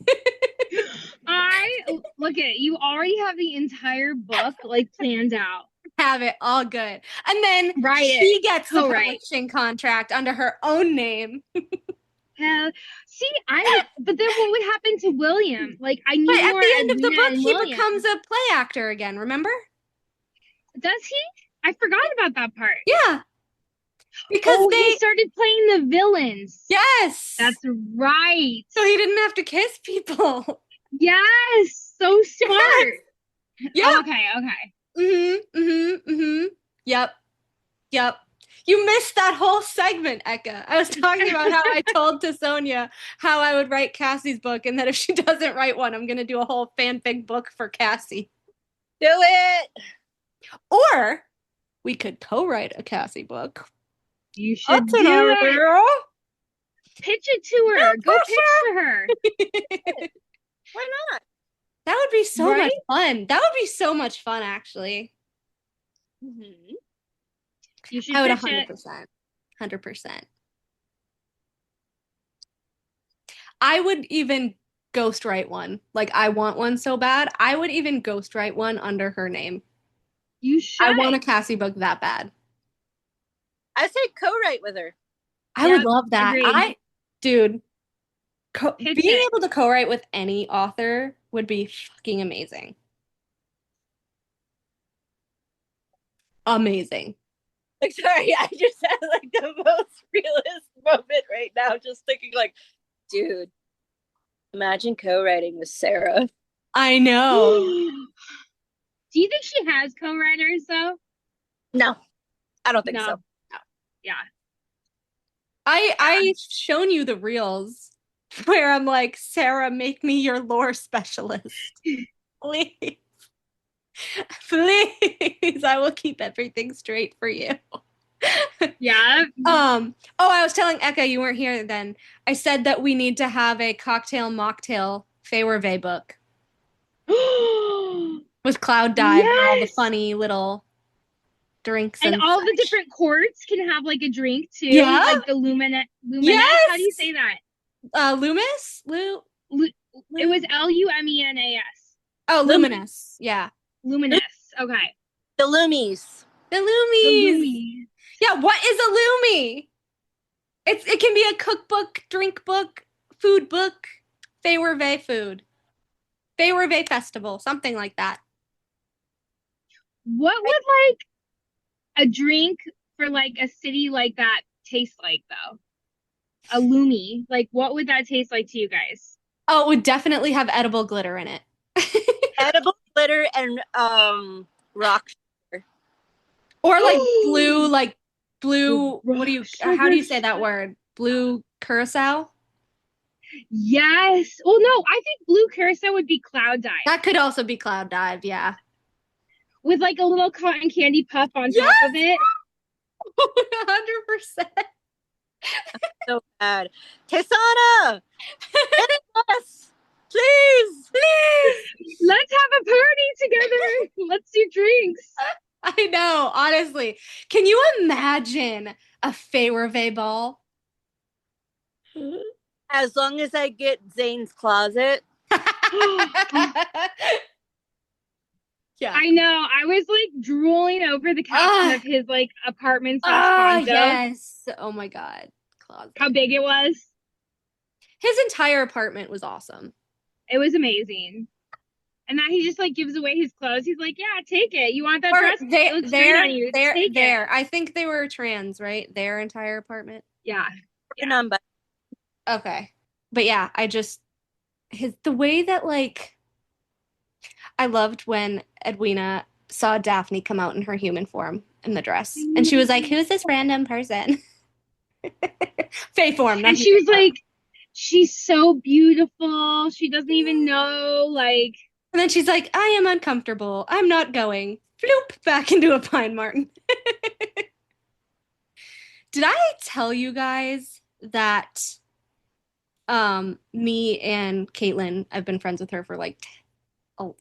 Look at it. You already have the entire book like planned out. have it all good. And then she gets the publishing contract under her own name. See, but then what would happen to William? Like, I need more. At the end of the book, he becomes a play actor again, remember? Does he? I forgot about that part. Yeah. Because he started playing the villains. Yes. That's right. So he didn't have to kiss people. Yes. So smart. Yeah. Okay. Yep. You missed that whole segment, Eka. I was talking about how I told Tessonja how I would write Cassie's book, and that if she doesn't write one, I'm going to do a whole fanfic book for Cassie. Do it! Or we could co-write a Cassie book. You should do it. Girl. Pitch it to her. Go pitch to her. Why not? That would be so much fun. That would be so much fun, actually. Mm-hmm. You should. I would 100%. I would even ghostwrite one. Like, I want one so bad. I would even ghostwrite one under her name. You should. I want a Cassie book that bad. I say co-write with her. I would love that. Being able to co-write with any author would be fucking amazing. Amazing. Like, sorry, I just had like the most realist moment right now, just thinking like, dude, imagine co-writing with Sarah. I know. Do you think she has co-writers though? No, I don't think so. No. Yeah. I've shown you the reels where I'm like, Sarah, make me your lore specialist. Please. Please, I will keep everything straight for you. Yeah. I was telling Eka, you weren't here then. I said that we need to have a cocktail mocktail Fable book. With Cloud Dive and all the funny little drinks. And all the different courts can have like a drink too. Yeah. Like the Luminous. Yes. How do you say that? Loomis? It was Lumenas. Oh, Luminous. Yeah. Luminous. Okay. The Loomies. The Loomies. Yeah, what is a Loomie? It can be a cookbook, drink book, food book, Fable food. Fable festival, something like that. What would like a drink for like a city like that taste like though? A Loomie. Like what would that taste like to you guys? Oh, it would definitely have edible glitter in it. Edible glitter and rock sugar. Or like blue how do you say that word? Blue curacao? Yes. Well, no, I think blue curacao would be Cloud Dive. That could also be Cloud Dive, yeah. With like a little cotton candy puff on top of it. 100%. So bad. Tessonja! Yes! Please! Let's have a party together. Let's do drinks. I know, honestly. Can you imagine a Fable ball? As long as I get Zane's closet. Yeah. I know. I was like drooling over the caption of his like apartment condo. Yes. Oh my God. Closet. How big it was. His entire apartment was awesome. It was amazing. And that he just like gives away his clothes. He's like, yeah, take it. You want that dress? There. I think they were trans, right? Their entire apartment. Yeah. Okay. But yeah, the way that like, I loved when Edwina saw Daphne come out in her human form in the dress. And she was like, who's this random person? Fae form. And she was like, she's so beautiful. She doesn't even know, like. And then she's like, I am uncomfortable. I'm not going. Floop, back into a pine marten. Did I tell you guys that me and Caitlin, I've been friends with her for like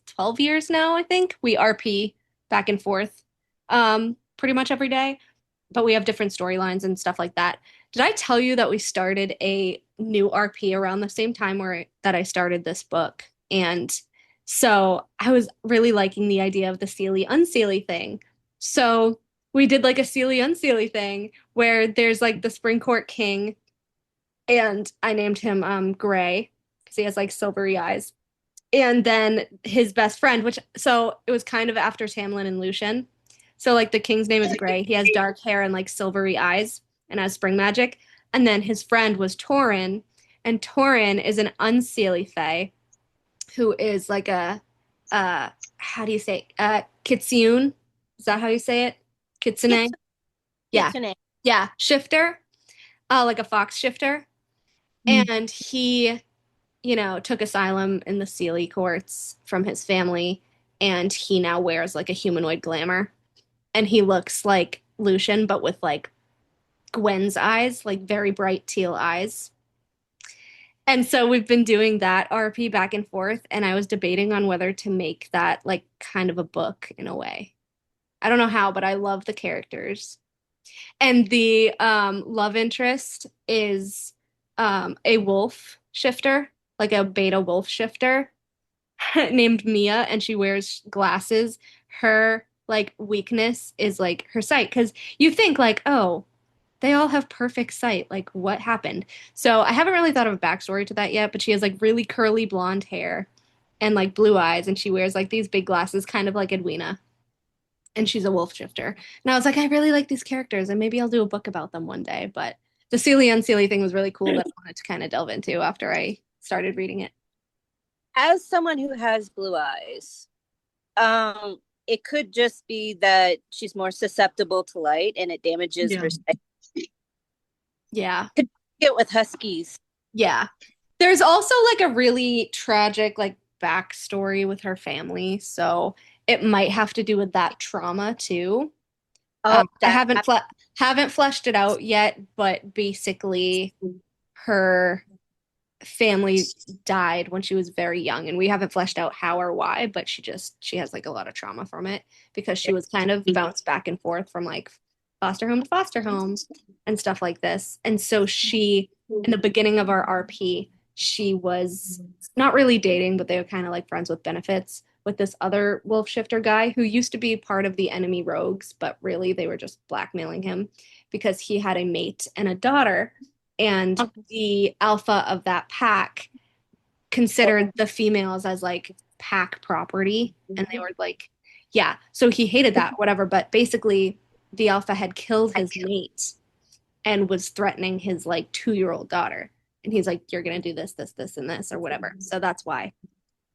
12 years now, I think. We RP back and forth pretty much every day, but we have different storylines and stuff like that. Did I tell you that we started a new RP around the same time that I started this book? And so I was really liking the idea of the Sealy Unsealy thing. So we did like a Seelie Unseelie thing where there's like the Springcourt King, and I named him Gray because he has like silvery eyes. And then his best friend, which so it was kind of after Tamlin and Lucian. So like the king's name is Gray. He has dark hair and like silvery eyes and has spring magic. And then his friend was Torin, and Torin is an unseelie fae who is like a how do you say kitsune? Is that how you say it? Kitsune? Yeah. Kitsune. Yeah, shifter. Like a fox shifter. And he, took asylum in the Seelie courts from his family, and he now wears like a humanoid glamour. And he looks like Lucian, but with like Gwen's eyes, like very bright teal eyes. And so we've been doing that RP back and forth, and I was debating on whether to make that like kind of a book in a way. I don't know how, but I love the characters. And the love interest is a wolf shifter, like a beta wolf shifter named Mia, and she wears glasses. Her like weakness is like her sight, because you think like, oh, they all have perfect sight. Like, what happened? So I haven't really thought of a backstory to that yet, but she has like really curly blonde hair and like blue eyes, and she wears like these big glasses, kind of like Edwina. And she's a wolf shifter. And I was like, I really like these characters, and maybe I'll do a book about them one day. But the Seelie Unseelie thing was really cool that I wanted to kind of delve into after I started reading it. As someone who has blue eyes, it could just be that she's more susceptible to light and it damages her sight. Yeah. Could get with huskies. Yeah. There's also like a really tragic like backstory with her family, so it might have to do with that trauma too. I haven't fleshed it out yet, but basically her family died when she was very young, and we haven't fleshed out how or why, but she has like a lot of trauma from it because she was kind of bounced back and forth from like foster home to foster home and stuff like this. And so she, in the beginning of our RP, she was not really dating, but they were kind of like friends with benefits with this other wolf shifter guy who used to be part of the enemy rogues, but really they were just blackmailing him because he had a mate and a daughter. And the alpha of that pack considered the females as like pack property. And they were like, yeah. So he hated that, whatever. But basically, the alpha had killed his mate and was threatening his like 2-year-old daughter. And he's like, you're going to do this, this, this, and this, or whatever. So that's why.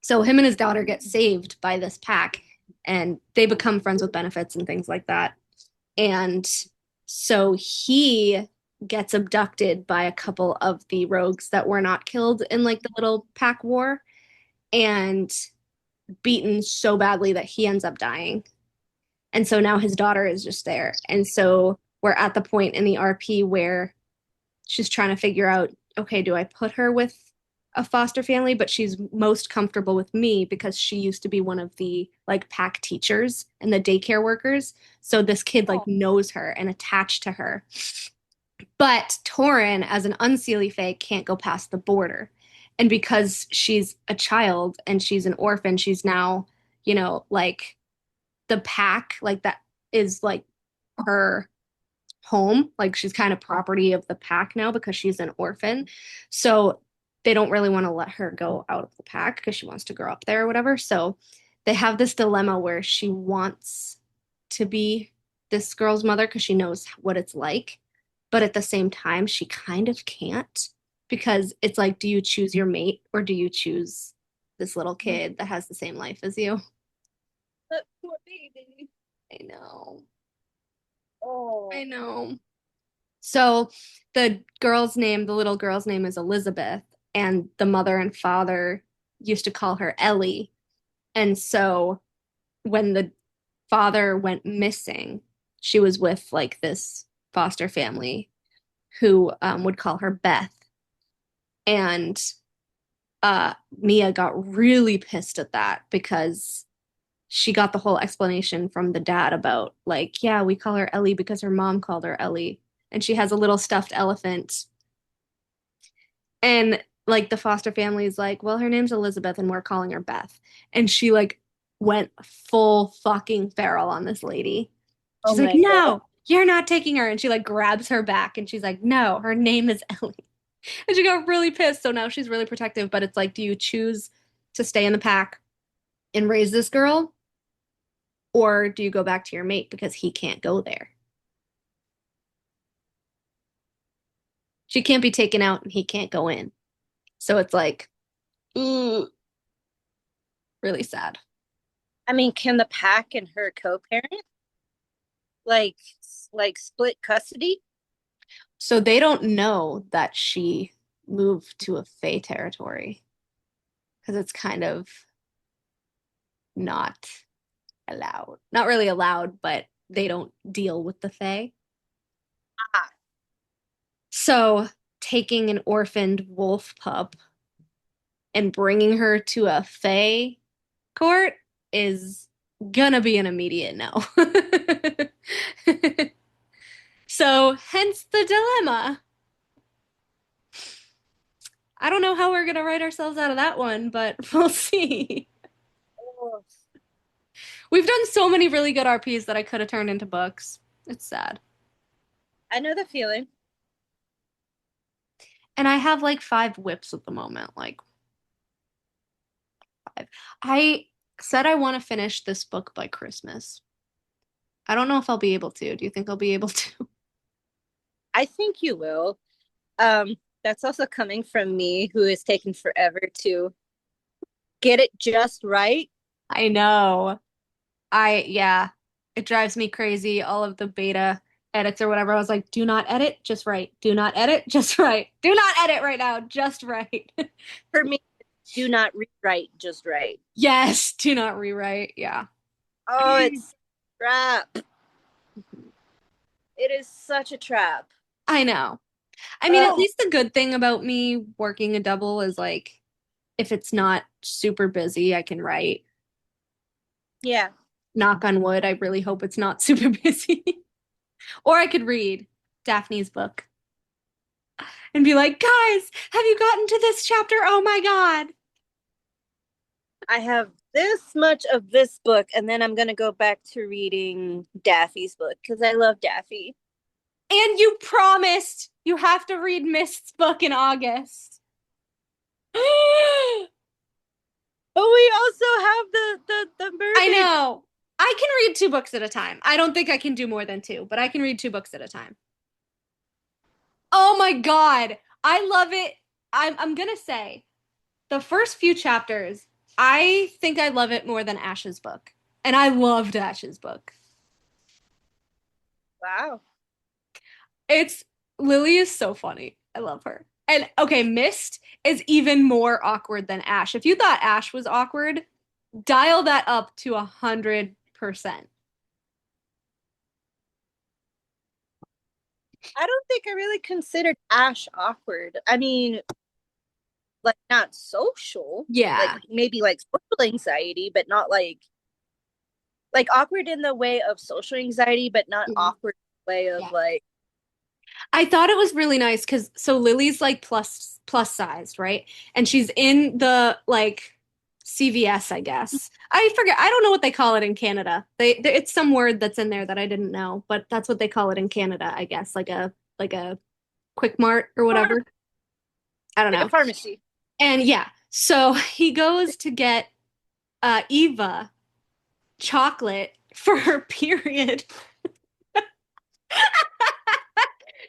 So him and his daughter get saved by this pack, and they become friends with benefits and things like that. And so he gets abducted by a couple of the rogues that were not killed in like the little pack war, and beaten so badly that he ends up dying. And so now his daughter is just there. And so we're at the point in the RP where she's trying to figure out, okay, do I put her with a foster family? But she's most comfortable with me because she used to be one of the like pack teachers and the daycare workers. So this kid like knows her and attached to her. But Torin, as an unseelie fae, can't go past the border. And because she's a child and she's an orphan, she's now, like the pack, like that is like her home. Like she's kind of property of the pack now because she's an orphan. So they don't really want to let her go out of the pack because she wants to grow up there or whatever. So they have this dilemma where she wants to be this girl's mother because she knows what it's like. But at the same time, she kind of can't, because it's like, do you choose your mate or do you choose this little kid that has the same life as you? That poor baby. I know. Oh. I know. So the little girl's name is Elizabeth, and the mother and father used to call her Ellie. And so when the father went missing, she was with like this foster family who would call her Beth. And Mia got really pissed at that because she got the whole explanation from the dad about like, yeah, we call her Ellie because her mom called her Ellie. And she has a little stuffed elephant. And like the foster family is like, well, her name's Elizabeth and we're calling her Beth. And she like went full fucking feral on this lady. She's Oh like, my God. no, you're not taking her. And she like grabs her back and she's like, no, her name is Ellie. And she got really pissed. So now she's really protective. But it's like, do you choose to stay in the pack and raise this girl? Or do you go back to your mate because he can't go there? She can't be taken out and he can't go in. So it's like, ooh, really sad. I mean, can the pack and her co-parent like split custody? So they don't know that she moved to a Fae territory because it's kind of not allowed. Not really allowed, but they don't deal with the Fae. Ah, So taking an orphaned wolf pup and bringing her to a Fae court is gonna be an immediate no. So hence the dilemma. I don't know how we're gonna write ourselves out of that one, but we'll see. oh, We've done so many really good RPs that I could have turned into books. It's sad. I know the feeling. And I have like 5 whips at the moment, like 5. I said I want to finish this book by Christmas. I don't know if I'll be able to. Do you think I'll be able to? I think you will. That's also coming from me, who has taken forever to get it just right. I know. Yeah, it drives me crazy. All of the beta edits or whatever. I was like, do not edit, just right. Do not edit, just right. Do not edit right now, just right. For me, do not rewrite just right. Yes, do not rewrite. Yeah. Oh, it's a trap. It is such a trap. I know. I mean, at Ugh. least the good thing about me working a double is like, if it's not super busy, I can write. Yeah. Knock on wood. I really hope it's not super busy. Or I could read Daphne's book and be like, guys, have you gotten to this chapter? Oh my God. I have this much of this book, and then I'm gonna go back to reading Daffy's book because I love Daffy. And you promised you have to read Mist's book in August. But we also have the mermaid. I know. I can read 2 books at a time. I don't think I can do more than 2, but I can read 2 books at a time. Oh my God. I love it. I'm gonna say the first few chapters, I think I love it more than Ash's book. And I loved Ash's book. Wow. Lily is so funny. I love her. And okay, Mist is even more awkward than Ash. If you thought Ash was awkward, dial that up to 100%. I don't think I really considered Ash awkward. I mean, like not social. Yeah. Like maybe like social anxiety, but not like awkward in the way of social anxiety, but not awkward in the way of like. I thought it was really nice because so Lily's like plus sized, right? And she's in the like CVS, I guess. I forget. I don't know what they call it in Canada. It's some word that's in there that I didn't know, but that's what they call it in Canada, I guess, like a Quick Mart or whatever. I don't know. A pharmacy. And yeah, so he goes to get Eva chocolate for her period.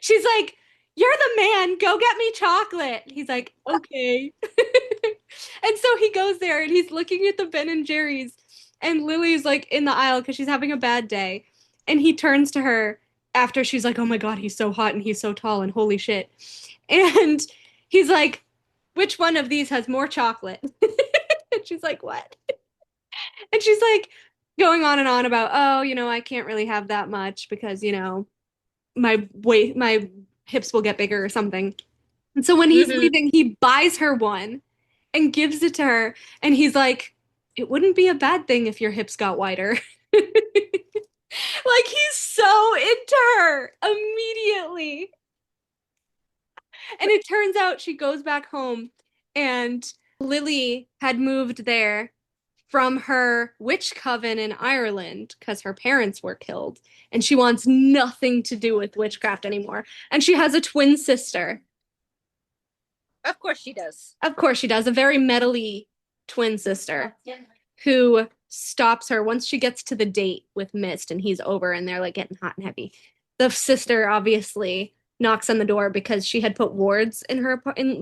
She's like, "You're the man. Go get me chocolate." He's like, "Okay." And so he goes there and he's looking at the Ben and Jerry's, and Lily's like in the aisle because she's having a bad day. And he turns to her after she's like, "Oh my God, he's so hot and he's so tall and holy shit." And he's like, "Which one of these has more chocolate?" And she's like, "What?" And she's like going on and on about, "Oh, I can't really have that much because, my hips will get bigger or something." And so when he's leaving, he buys her one and gives it to her. And he's like, "It wouldn't be a bad thing if your hips got wider." Like he's so into her immediately. And it turns out she goes back home and Lily had moved there from her witch coven in Ireland because her parents were killed, and she wants nothing to do with witchcraft anymore. And she has a twin sister. Of course she does. Of course she does. A very metally twin sister who stops her once she gets to the date with Mist and he's over and they're like getting hot and heavy. The sister obviously knocks on the door because she had put wards in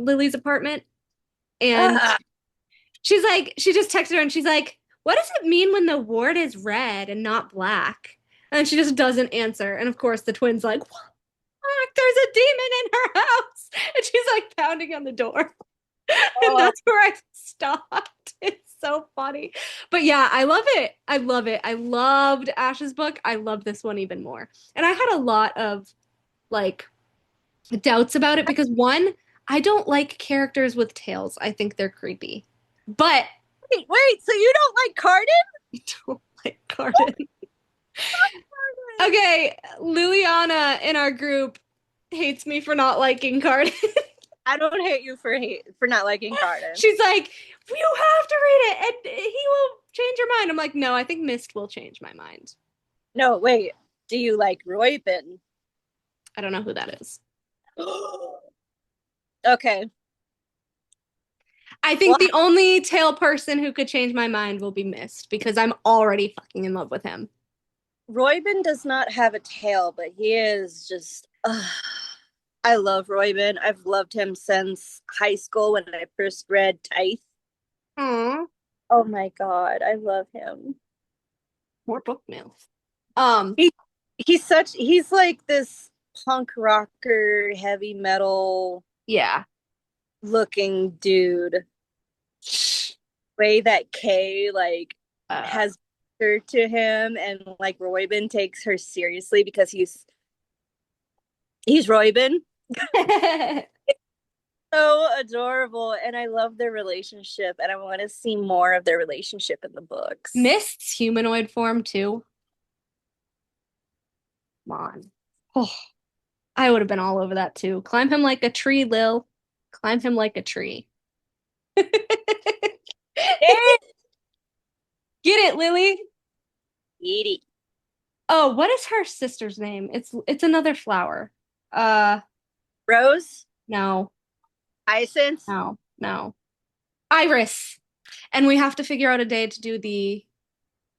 Lily's apartment. And she's like, she just texted her and she's like, what does it mean when the ward is red and not black? And she just doesn't answer. And of course the twin's like, what? There's a demon in her house. And she's like pounding on the door. And that's where I stopped. It's so funny. But yeah, I love it. I love it. I loved Ash's book. I love this one even more. And I had a lot of like doubts about it because one, I don't like characters with tails. I think they're creepy. But wait, so you don't like Cardin? I don't like Cardin. Okay, Liliana in our group hates me for not liking Cardin. I don't hate you for not liking Cardin. She's like, you have to read it and he will change your mind. I'm like, no, I think Mist will change my mind. No, wait. Do you like Roybin? I don't know who that is. Okay. I think the only tail person who could change my mind will be Mist because I'm already fucking in love with him. Roybin does not have a tail, but he is just... I love Roybin. I've loved him since high school when I first read Tithe. Aww. Oh my god, I love him. More book mail. He's like this punk rocker, heavy metal, looking dude. Way that Kay has her to him, and like Roybin takes her seriously because he's Roybin. So adorable, and I love their relationship, and I want to see more of their relationship in the books. Mist's humanoid form too. Come on. Oh, I would have been all over that too. Climb him like a tree, Lil. Climb him like a tree. Get it, Lily. Edie. Oh, what is her sister's name? It's another flower. Rose? No. Hyacinth? No. Iris. And we have to figure out a day to do the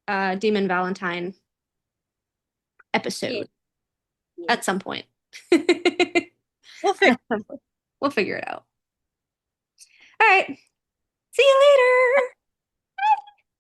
Demon Valentine episode at some point. We'll figure it out. All right. See you later.